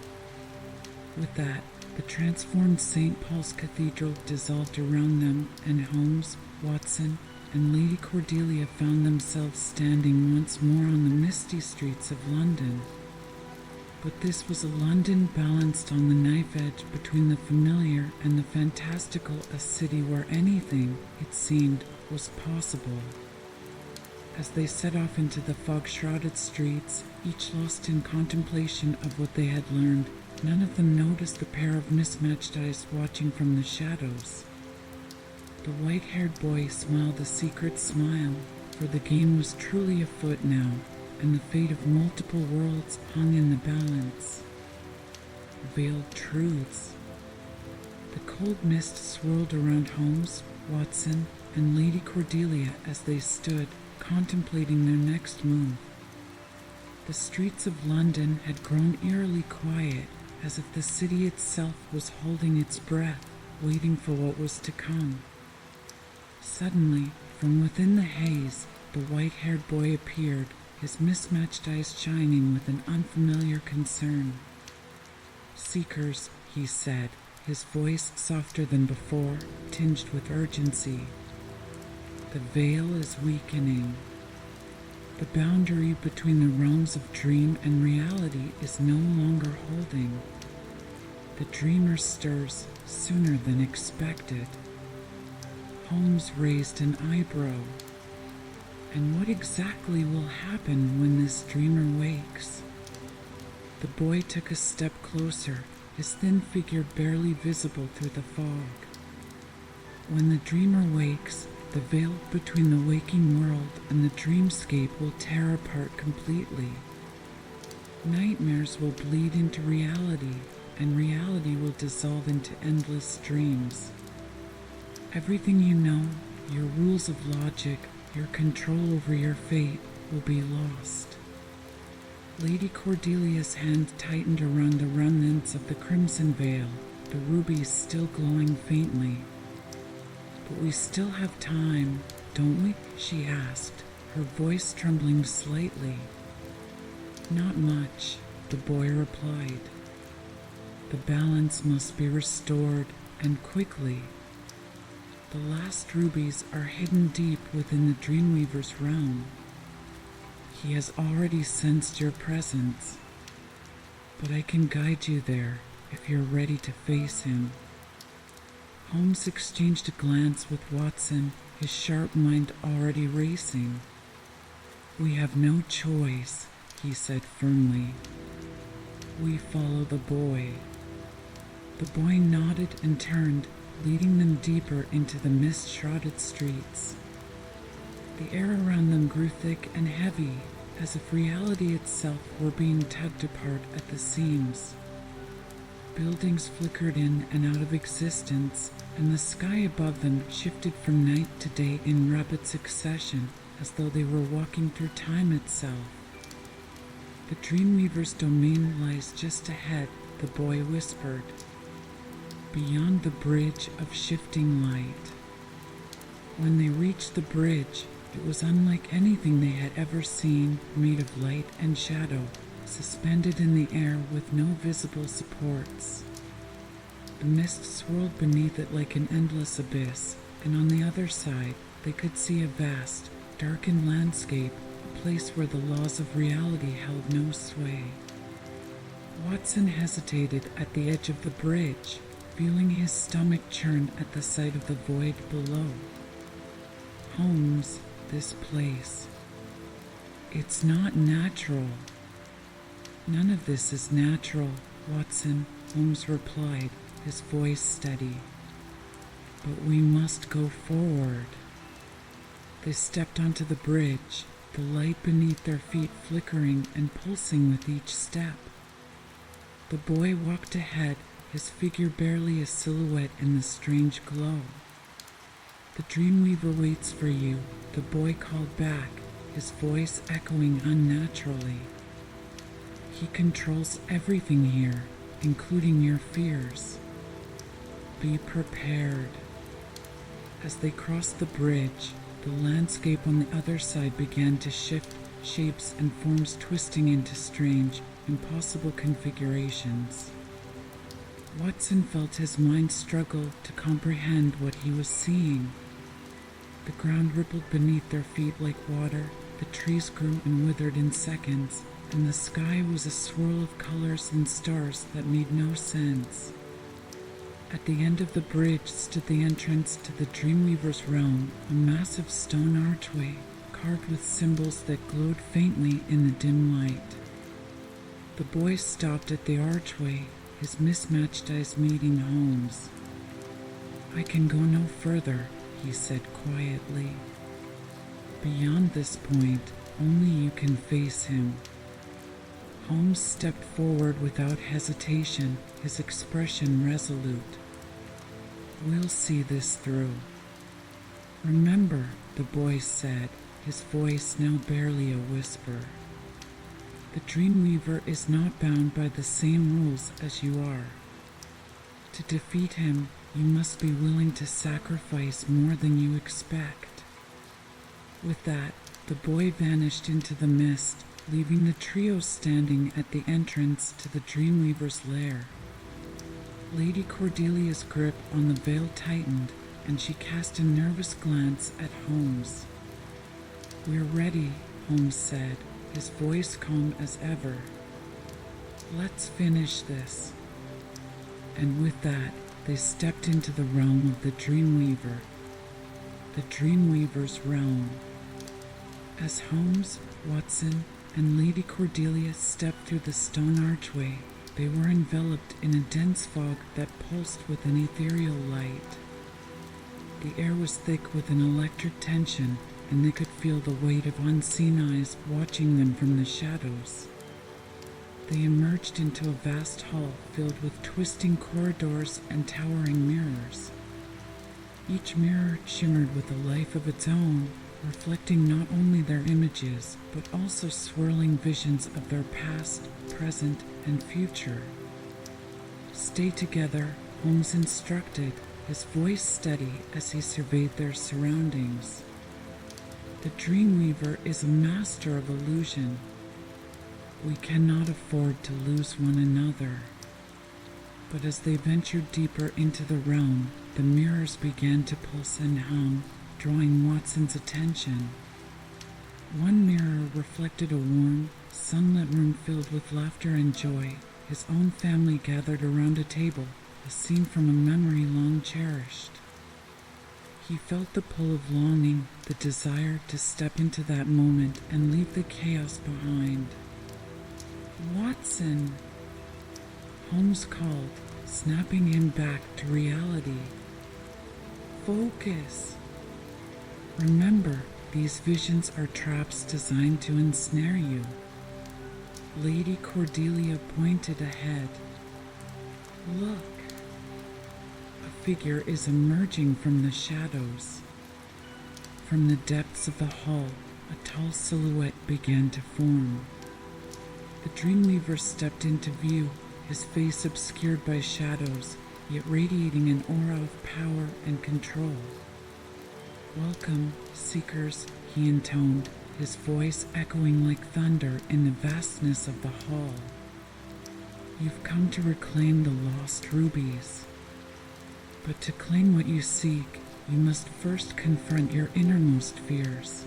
With that, the transformed St. Paul's Cathedral dissolved around them, and Holmes, Watson, and Lady Cordelia found themselves standing once more on the misty streets of London. But this was a London balanced on the knife edge between the familiar and the fantastical, a city where anything, it seemed, was possible. as they set off into the fog-shrouded streets, each lost in contemplation of what they had learned. None of them noticed the pair of mismatched eyes watching from the shadows. The white-haired boy smiled a secret smile, for the game was truly afoot now, and the fate of multiple worlds hung in the balance. Veiled truths. The cold mist swirled around Holmes, Watson, and Lady Cordelia as they stood, contemplating their next move. The streets of London had grown eerily quiet, as if the city itself was holding its breath, waiting for what was to come. Suddenly, from within the haze, the white-haired boy appeared, his mismatched eyes shining with an unfamiliar concern. "Seekers," he said, his voice softer than before, tinged with urgency. "The veil is weakening. The boundary between the realms of dream and reality is no longer holding. The dreamer stirs sooner than expected." Holmes raised an eyebrow. "And what exactly will happen when this dreamer wakes?" The boy took a step closer, his thin figure barely visible through the fog. "When the dreamer wakes, the veil between the waking world and the dreamscape will tear apart completely. Nightmares will bleed into reality, and reality will dissolve into endless dreams. Everything you know, your rules of logic, your control over your fate, will be lost." Lady Cordelia's hand tightened around the remnants of the crimson veil, the rubies still glowing faintly. "But we still have time, don't we?" she asked, her voice trembling slightly. "Not much," the boy replied. "The balance must be restored, and quickly. The last rubies are hidden deep within the Dreamweaver's realm. He has already sensed your presence, but I can guide you there if you're ready to face him." Holmes exchanged a glance with Watson, his sharp mind already racing. "We have no choice," he said firmly. "We follow the boy." The boy nodded and turned, leading them deeper into the mist-shrouded streets. The air around them grew thick and heavy, as if reality itself were being tugged apart at the seams. Buildings flickered in and out of existence, and the sky above them shifted from night to day in rapid succession, as though they were walking through time itself. "The Dreamweaver's domain lies just ahead," the boy whispered, "beyond the bridge of shifting light." When they reached the bridge, it was unlike anything they had ever seen, made of light and shadow, suspended in the air with no visible supports. The mist swirled beneath it like an endless abyss, and on the other side they could see a vast, darkened landscape, a place where the laws of reality held no sway. Watson hesitated at the edge of the bridge, feeling his stomach churn at the sight of the void below. "Holmes, this place. It's not natural." "None of this is natural, Watson," Holmes replied, his voice steady. "But we must go forward." They stepped onto the bridge, the light beneath their feet flickering and pulsing with each step. The boy walked ahead, his figure barely a silhouette in the strange glow. "The Dreamweaver waits for you," the boy called back, his voice echoing unnaturally. "He controls everything here, including your fears. Be prepared." As they crossed the bridge, the landscape on the other side began to shift, shapes and forms twisting into strange, impossible configurations. Watson felt his mind struggle to comprehend what he was seeing. The ground rippled beneath their feet like water, the trees grew and withered in seconds, and the sky was a swirl of colors and stars that made no sense. At the end of the bridge stood the entrance to the Dreamweaver's realm, a massive stone archway, carved with symbols that glowed faintly in the dim light. The boy stopped at the archway, his mismatched eyes meeting Holmes. "I can go no further," he said quietly. "Beyond this point, only you can face him." Holmes stepped forward without hesitation, his expression resolute. "We'll see this through." "Remember," the boy said, his voice now barely a whisper. "The Dreamweaver is not bound by the same rules as you are. To defeat him, you must be willing to sacrifice more than you expect." With that, the boy vanished into the mist, leaving the trio standing at the entrance to the Dreamweaver's lair. Lady Cordelia's grip on the veil tightened, and she cast a nervous glance at Holmes. "We're ready," Holmes said, his voice calm as ever. "Let's finish this." And with that, they stepped into the realm of the Dreamweaver, the Dreamweaver's realm. As Holmes, Watson, and Lady Cordelia stepped through the stone archway, they were enveloped in a dense fog that pulsed with an ethereal light. The air was thick with an electric tension, and they could feel the weight of unseen eyes watching them from the shadows. They emerged into a vast hall filled with twisting corridors and towering mirrors. Each mirror shimmered with a life of its own, reflecting not only their images, but also swirling visions of their past, present, and future. "Stay together," Holmes instructed, his voice steady as he surveyed their surroundings. "The Dreamweaver is a master of illusion. We cannot afford to lose one another." But as they ventured deeper into the realm, the mirrors began to pulse and hum, drawing Watson's attention. One mirror reflected a warm, sunlit room filled with laughter and joy, his own family gathered around a table, a scene from a memory long cherished. He felt the pull of longing, the desire to step into that moment and leave the chaos behind. "Watson!" Holmes called, snapping him back to reality. "Focus! Remember, these visions are traps designed to ensnare you." Lady Cordelia pointed ahead. "Look! A figure is emerging from the shadows." From the depths of the hall, a tall silhouette began to form. The Dreamweaver stepped into view, his face obscured by shadows, yet radiating an aura of power and control. "Welcome, seekers," he intoned, his voice echoing like thunder in the vastness of the hall. "You've come to reclaim the lost rubies. But to claim what you seek, you must first confront your innermost fears."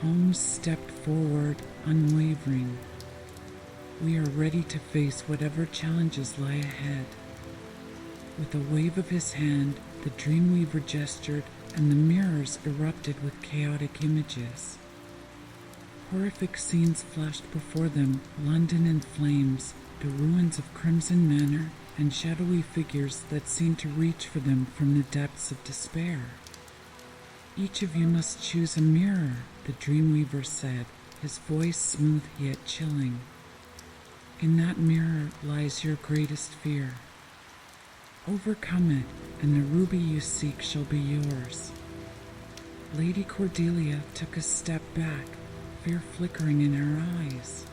Holmes stepped forward, unwavering. "We are ready to face whatever challenges lie ahead." With a wave of his hand, the Dreamweaver gestured, and the mirrors erupted with chaotic images. Horrific scenes flashed before them, London in flames, the ruins of Crimson Manor, and shadowy figures that seemed to reach for them from the depths of despair. "Each of you must choose a mirror," the Dreamweaver said, his voice smooth yet chilling. "In that mirror lies your greatest fear. Overcome it, and the ruby you seek shall be yours." Lady Cordelia took a step back, fear flickering in her eyes.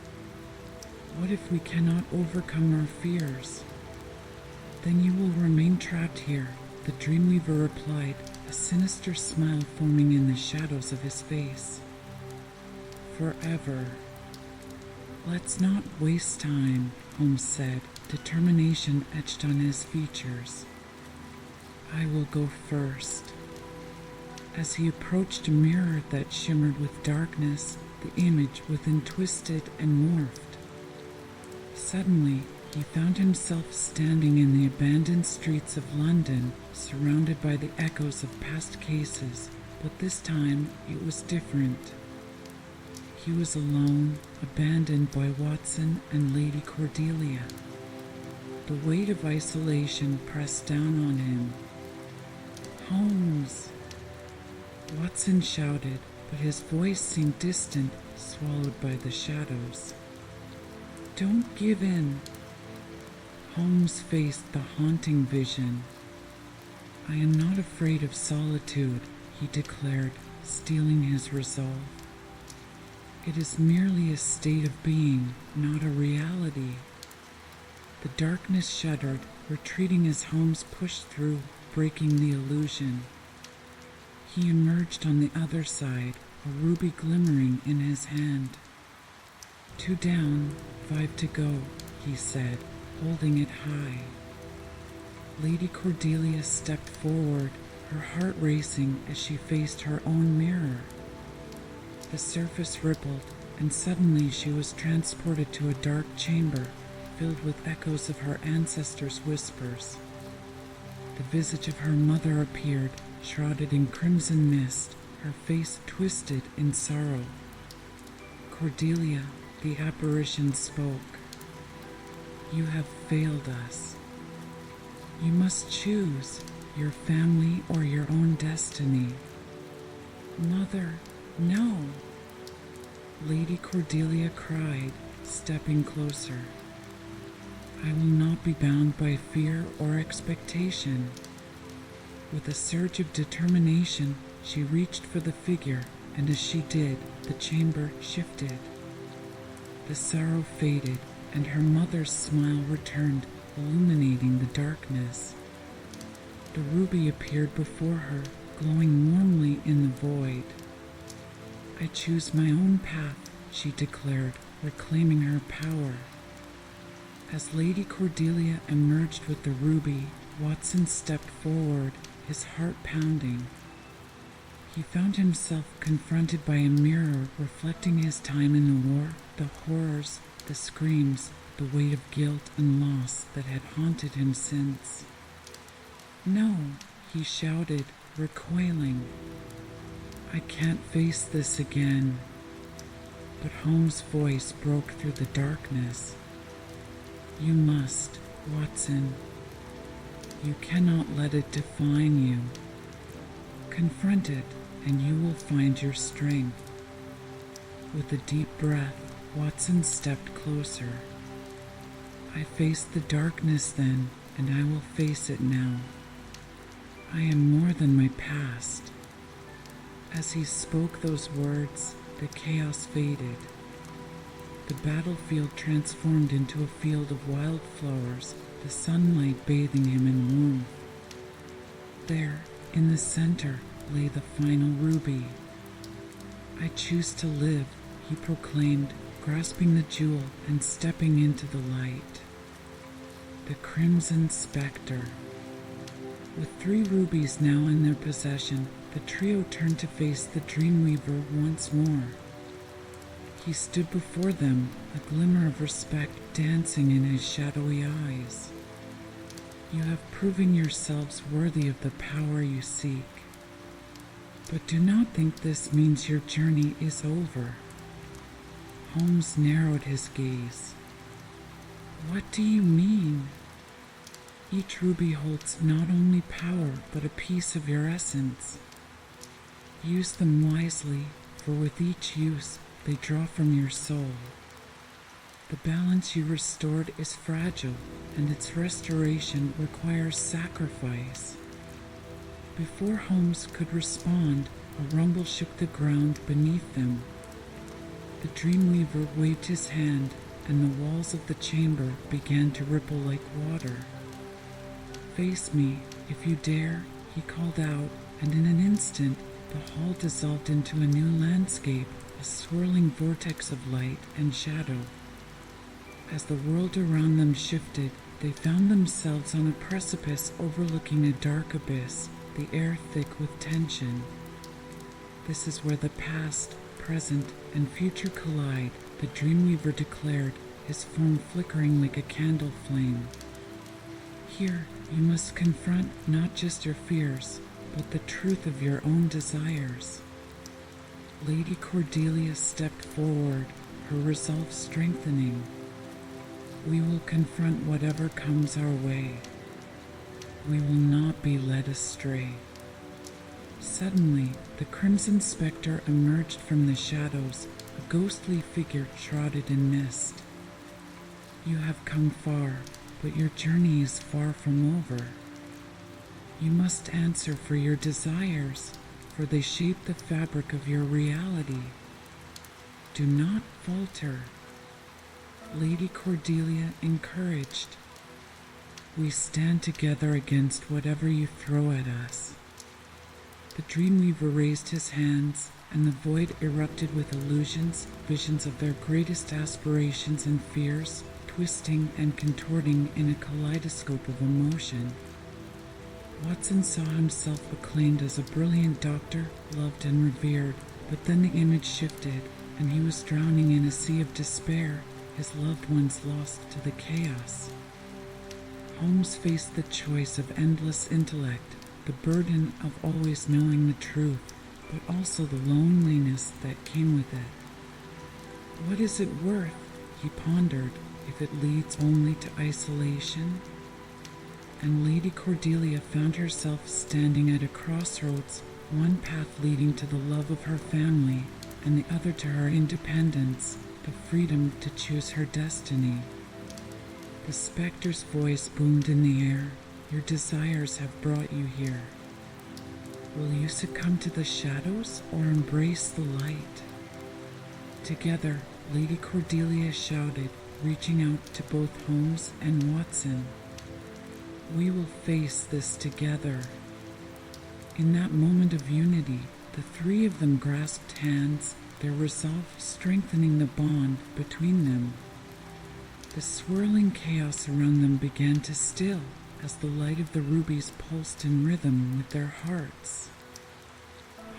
"What if we cannot overcome our fears?" "Then you will remain trapped here," the Dreamweaver replied, a sinister smile forming in the shadows of his face. "Forever." "Let's not waste time," Holmes said, determination etched on his features. "I will go first." As he approached a mirror that shimmered with darkness, the image within twisted and morphed. Suddenly, he found himself standing in the abandoned streets of London, surrounded by the echoes of past cases, But this time it was different. He was alone, abandoned by Watson and Lady Cordelia. The weight of isolation pressed down on him. "Holmes!" Watson shouted, but his voice seemed distant, swallowed by the shadows. "Don't give in." Holmes faced the haunting vision. "I am not afraid of solitude," he declared, steeling his resolve. "It is merely a state of being, not a reality." The darkness shuddered, retreating as Holmes pushed through, breaking the illusion. He emerged on the other side, a ruby glimmering in his hand. "Two down, 5 to go," he said, holding it high. Lady Cordelia stepped forward, her heart racing as she faced her own mirror. The surface rippled, and suddenly she was transported to a dark chamber, filled with echoes of her ancestors' whispers. The visage of her mother appeared, shrouded in crimson mist, her face twisted in sorrow. "Cordelia," the apparition spoke, "you have failed us. You must choose your family or your own destiny." "Mother, no!" Lady Cordelia cried, stepping closer. "I will not be bound by fear or expectation." With a surge of determination, she reached for the figure, and as she did, the chamber shifted. The sorrow faded, and her mother's smile returned, illuminating the darkness. The ruby appeared before her, glowing warmly in the void. "I choose my own path," she declared, reclaiming her power. As Lady Cordelia emerged with the ruby, Watson stepped forward, his heart pounding. He found himself confronted by a mirror reflecting his time in the war, the horrors, the screams, the weight of guilt and loss that had haunted him since. "No," he shouted, recoiling. "I can't face this again." But Holmes' voice broke through the darkness. "You must, Watson. You cannot let it define you. Confront it, and you will find your strength." With a deep breath, Watson stepped closer. "I faced the darkness then, and I will face it now. I am more than my past." As he spoke those words, the chaos faded. The battlefield transformed into a field of wildflowers, the sunlight bathing him in warmth. There, in the center, lay the final ruby. "I choose to live," he proclaimed, grasping the jewel and stepping into the light. The Crimson Spectre. With 3 rubies now in their possession, the trio turned to face the Dreamweaver once more. He stood before them, a glimmer of respect dancing in his shadowy eyes. "You have proven yourselves worthy of the power you seek. But do not think this means your journey is over." Holmes narrowed his gaze. "What do you mean?" "Each ruby holds not only power, but a piece of your essence. Use them wisely, for with each use, they draw from your soul. The balance you restored is fragile, and its restoration requires sacrifice." Before Holmes could respond, a rumble shook the ground beneath them. The Dreamweaver waved his hand, and the walls of the chamber began to ripple like water. "Face me, if you dare," he called out, and in an instant, the hall dissolved into a new landscape, a swirling vortex of light and shadow. As the world around them shifted, they found themselves on a precipice overlooking a dark abyss, the air thick with tension. "This is where the past, present, and future collide," the Dreamweaver declared, his form flickering like a candle flame. "Here, you must confront not just your fears, but the truth of your own desires. Lady Cordelia stepped forward, her resolve strengthening. We will confront whatever comes our way. We will not be led astray. Suddenly, the Crimson Spectre emerged from the shadows, a ghostly figure shrouded in mist. You have come far, but your journey is far from over. You must answer for your desires, for they shape the fabric of your reality. Do not falter. Lady Cordelia encouraged. We stand together against whatever you throw at us. The Dreamweaver raised his hands, and the void erupted with illusions, visions of their greatest aspirations and fears, twisting and contorting in a kaleidoscope of emotion. Watson saw himself acclaimed as a brilliant doctor, loved and revered, but then the image shifted, and he was drowning in a sea of despair, his loved ones lost to the chaos. Holmes faced the choice of endless intellect, the burden of always knowing the truth, but also the loneliness that came with it. What is it worth, he pondered, if it leads only to isolation? And Lady Cordelia found herself standing at a crossroads, one path leading to the love of her family, and the other to her independence, the freedom to choose her destiny. The specter's voice boomed in the air. Your desires have brought you here. Will you succumb to the shadows or embrace the light? Together, Lady Cordelia shouted, reaching out to both Holmes and Watson. We will face this together. In that moment of unity, the three of them grasped hands, their resolve strengthening the bond between them. The swirling chaos around them began to still as the light of the rubies pulsed in rhythm with their hearts.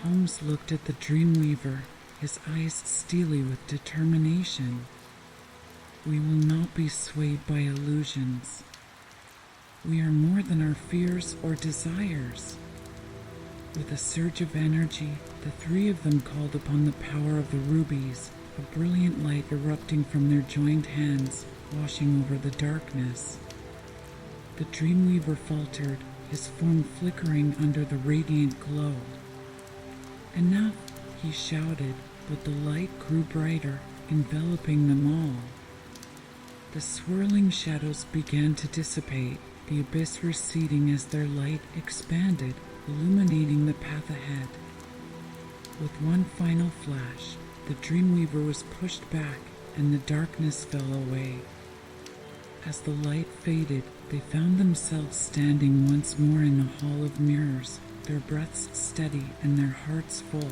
Holmes looked at the Dreamweaver, his eyes steely with determination. We will not be swayed by illusions. We are more than our fears or desires. With a surge of energy, the three of them called upon the power of the rubies, a brilliant light erupting from their joined hands, washing over the darkness. The Dreamweaver faltered, his form flickering under the radiant glow. Enough, he shouted, but the light grew brighter, enveloping them all. The swirling shadows began to dissipate, the abyss receding as their light expanded, illuminating the path ahead. With one final flash, the Dreamweaver was pushed back, and the darkness fell away. As the light faded, they found themselves standing once more in the hall of mirrors, their breaths steady and their hearts full.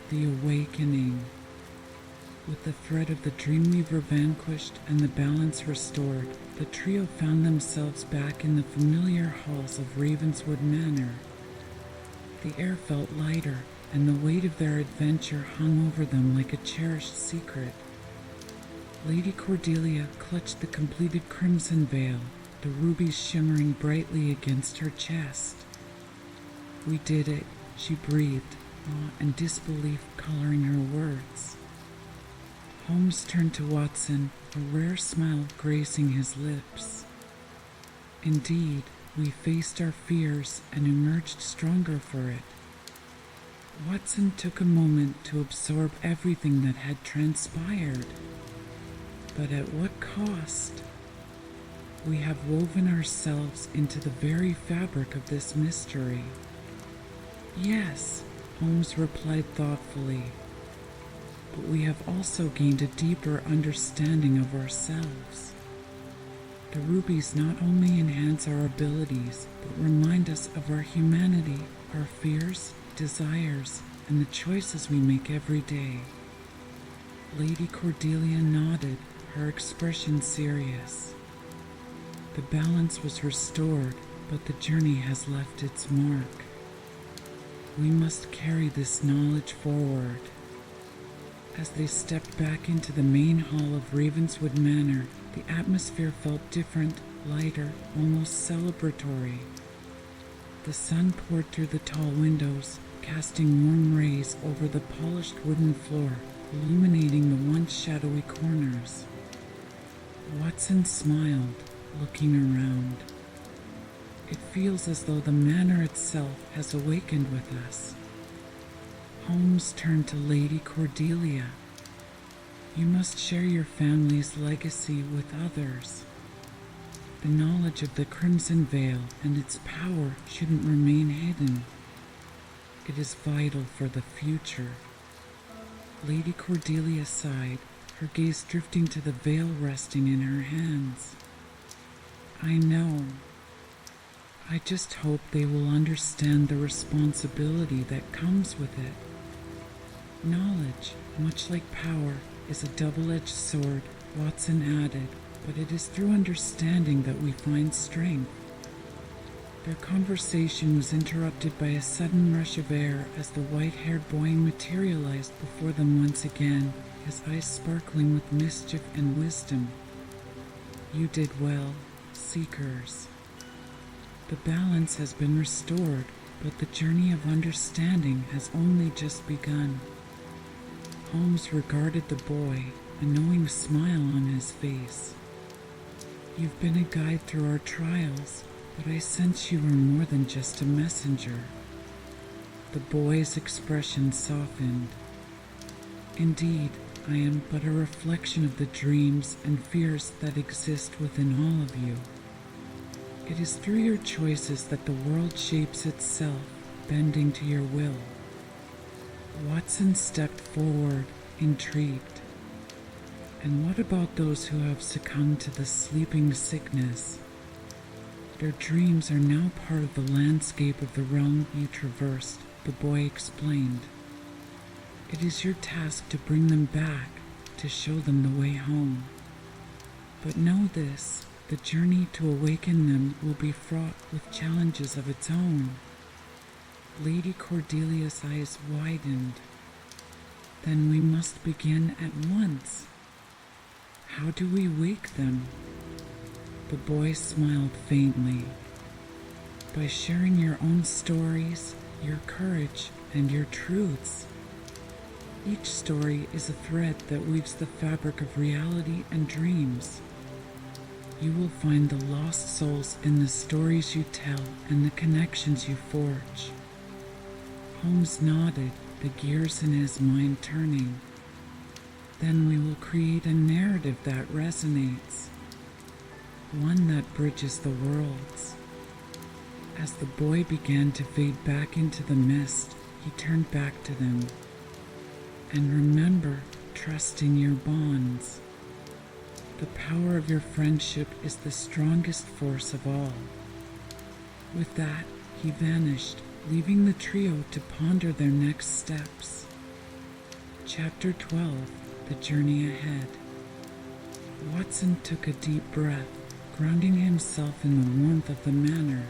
The awakening. With the threat of the Dreamweaver vanquished and the balance restored, the trio found themselves back in the familiar halls of Ravenswood Manor. The air felt lighter, and the weight of their adventure hung over them like a cherished secret. Lady Cordelia clutched the completed crimson veil, the rubies shimmering brightly against her chest. We did it, she breathed, awe and disbelief coloring her words. Holmes turned to Watson, a rare smile gracing his lips. Indeed, we faced our fears and emerged stronger for it. Watson took a moment to absorb everything that had transpired. But at what cost? We have woven ourselves into the very fabric of this mystery. Yes, Holmes replied thoughtfully. But we have also gained a deeper understanding of ourselves. The rubies not only enhance our abilities, but remind us of our humanity, our fears, desires, and the choices we make every day. Lady Cordelia nodded, her expression serious. The balance was restored, but the journey has left its mark. We must carry this knowledge forward. As they stepped back into the main hall of Ravenswood Manor, the atmosphere felt different, lighter, almost celebratory. The sun poured through the tall windows, casting warm rays over the polished wooden floor, illuminating the once shadowy corners. Watson smiled, looking around. It feels as though the manor itself has awakened with us. Holmes turned to Lady Cordelia. You must share your family's legacy with others. The knowledge of the Crimson Veil and its power shouldn't remain hidden. It is vital for the future. Lady Cordelia sighed, her gaze drifting to the veil resting in her hands. I know. I just hope they will understand the responsibility that comes with it. Knowledge, much like power, is a double-edged sword, Watson added, but it is through understanding that we find strength. Their conversation was interrupted by a sudden rush of air as the white-haired boy materialized before them once again, his eyes sparkling with mischief and wisdom. You did well, seekers. The balance has been restored, but the journey of understanding has only just begun. Holmes regarded the boy, a knowing smile on his face. You've been a guide through our trials, but I sense you were more than just a messenger. The boy's expression softened. Indeed, I am but a reflection of the dreams and fears that exist within all of you. It is through your choices that the world shapes itself, bending to your will. Watson stepped forward, intrigued. And what about those who have succumbed to the sleeping sickness? Their dreams are now part of the landscape of the realm you traversed, the boy explained. It is your task to bring them back, to show them the way home. But know this, the journey to awaken them will be fraught with challenges of its own. Lady Cordelia's eyes widened. Then we must begin at once. How do we wake them? The boy smiled faintly. By sharing your own stories, your courage, and your truths. Each story is a thread that weaves the fabric of reality and dreams. You will find the lost souls in the stories you tell and the connections you forge. Holmes nodded, the gears in his mind turning. Then we will create a narrative that resonates, one that bridges the worlds. As the boy began to fade back into the mist, he turned back to them. And remember, trust in your bonds. The power of your friendship is the strongest force of all. With that, he vanished, leaving the trio to ponder their next steps. Chapter 12. The Journey Ahead. Watson took a deep breath, grounding himself in the warmth of the manor.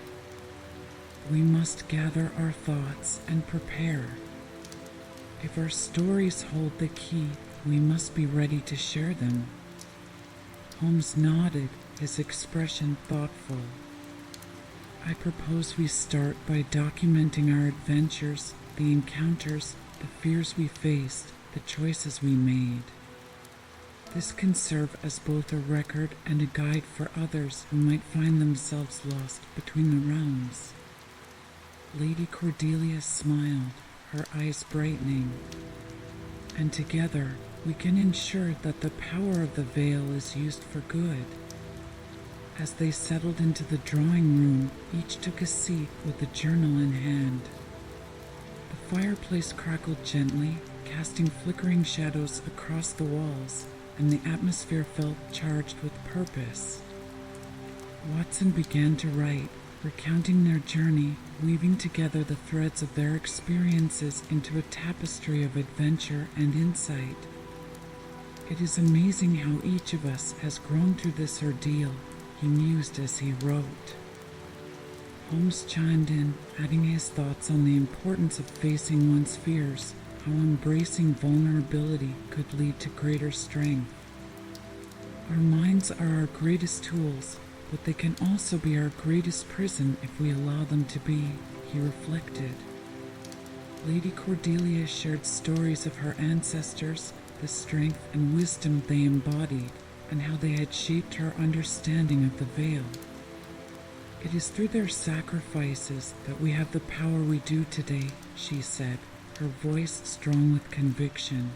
We must gather our thoughts and prepare. If our stories hold the key, we must be ready to share them. Holmes nodded, his expression thoughtful. I propose we start by documenting our adventures, the encounters, the fears we faced, the choices we made. This can serve as both a record and a guide for others who might find themselves lost between the realms. Lady Cordelia smiled, her eyes brightening. And together, we can ensure that the power of the veil is used for good. As they settled into the drawing room, each took a seat with a journal in hand. The fireplace crackled gently, casting flickering shadows across the walls, and the atmosphere felt charged with purpose. Watson began to write, recounting their journey, weaving together the threads of their experiences into a tapestry of adventure and insight. It is amazing how each of us has grown through this ordeal, he mused as he wrote. Holmes chimed in, adding his thoughts on the importance of facing one's fears, how embracing vulnerability could lead to greater strength. Our minds are our greatest tools, but they can also be our greatest prison if we allow them to be, he reflected. Lady Cordelia shared stories of her ancestors, the strength and wisdom they embodied, and how they had shaped her understanding of the veil. It is through their sacrifices that we have the power we do today, she said, her voice strong with conviction.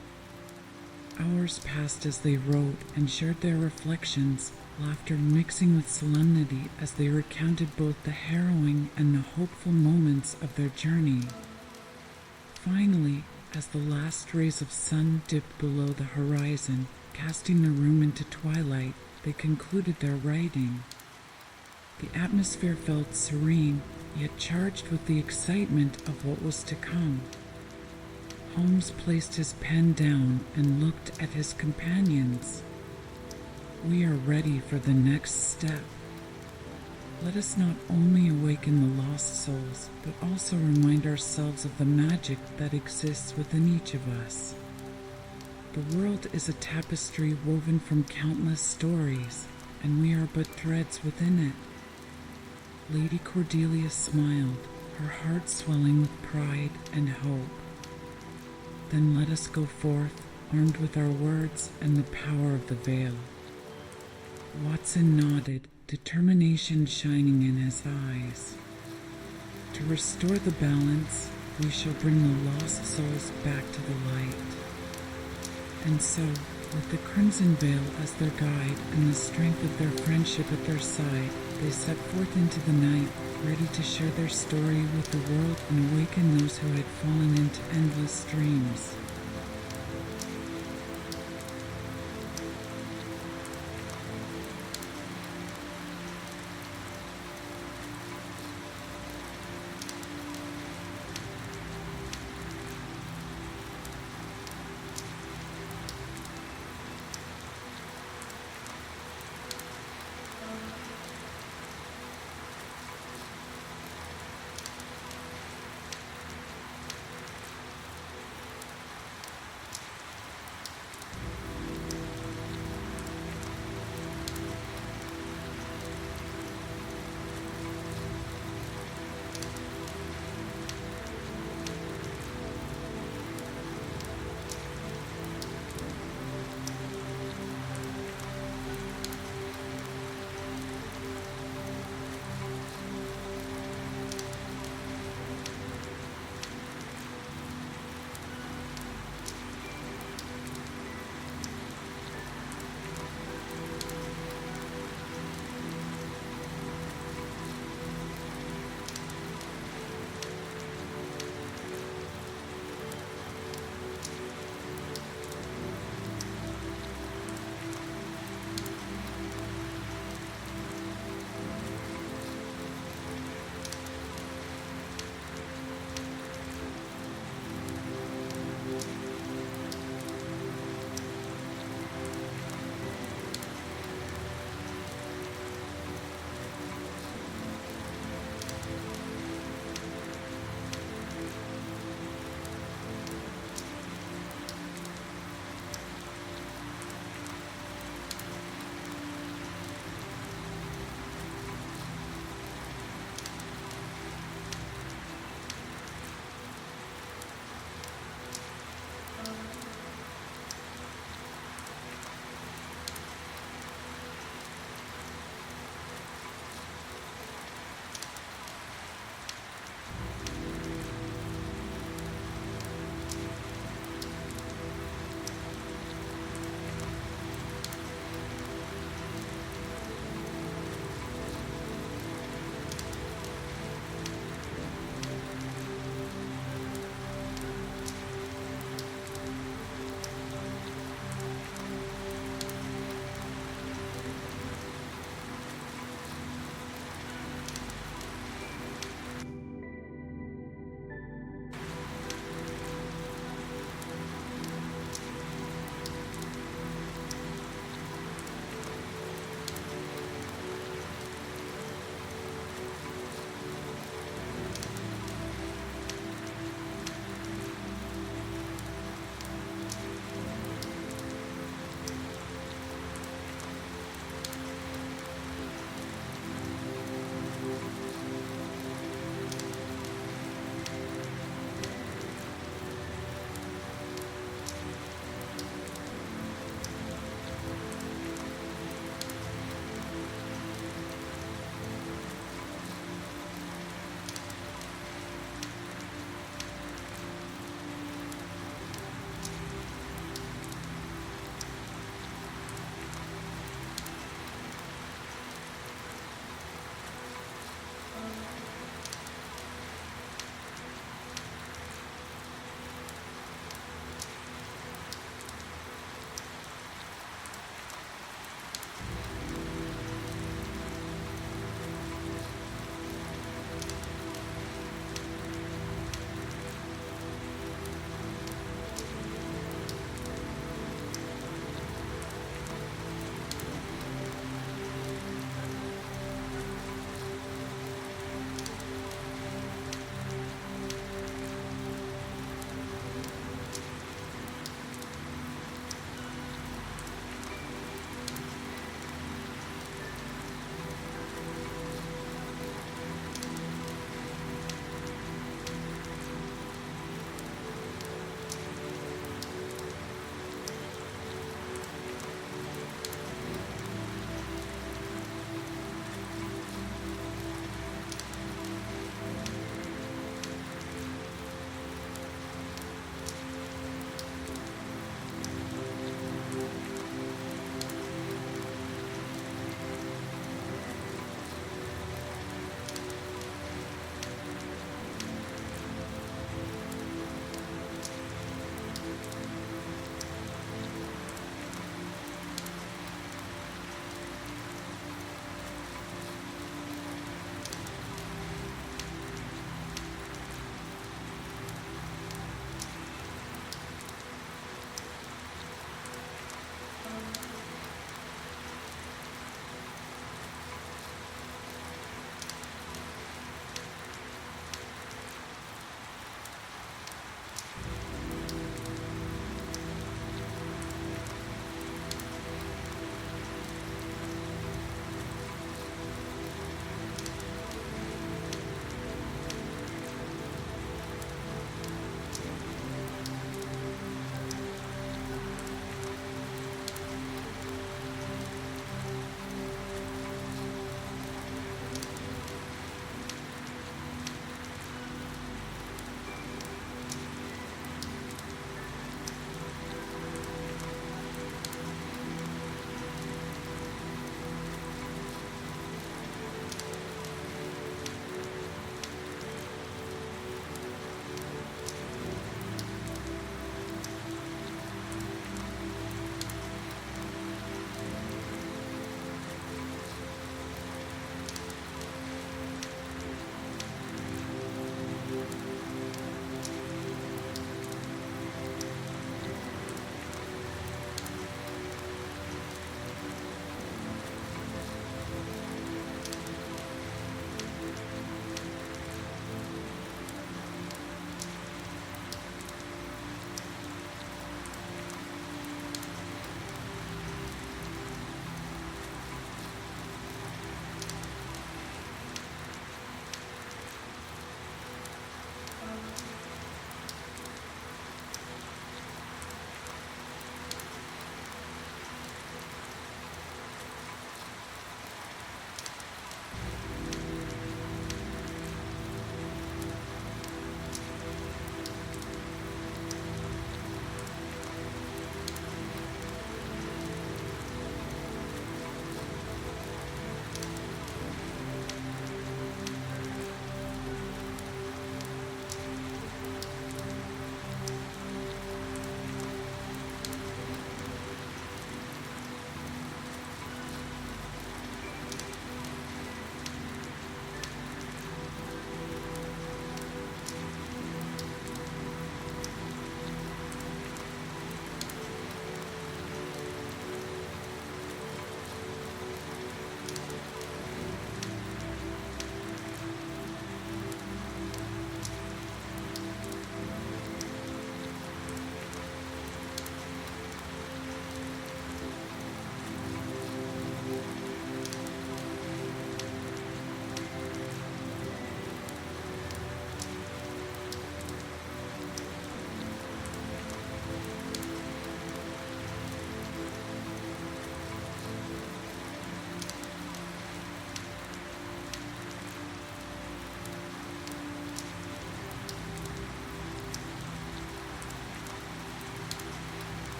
Hours passed as they wrote and shared their reflections, laughter mixing with solemnity as they recounted both the harrowing and the hopeful moments of their journey. Finally, as the last rays of sun dipped below the horizon, casting the room into twilight, they concluded their writing. The atmosphere felt serene, yet charged with the excitement of what was to come. Holmes placed his pen down and looked at his companions. We are ready for the next step. Let us not only awaken the lost souls, but also remind ourselves of the magic that exists within each of us. The world is a tapestry woven from countless stories, and we are but threads within it. Lady Cordelia smiled, her heart swelling with pride and hope. Then let us go forth, armed with our words and the power of the veil. Watson nodded, determination shining in his eyes. To restore the balance, we shall bring the lost souls back to the light. And so, with the crimson veil as their guide and the strength of their friendship at their side, they set forth into the night, ready to share their story with the world and awaken those who had fallen into endless dreams.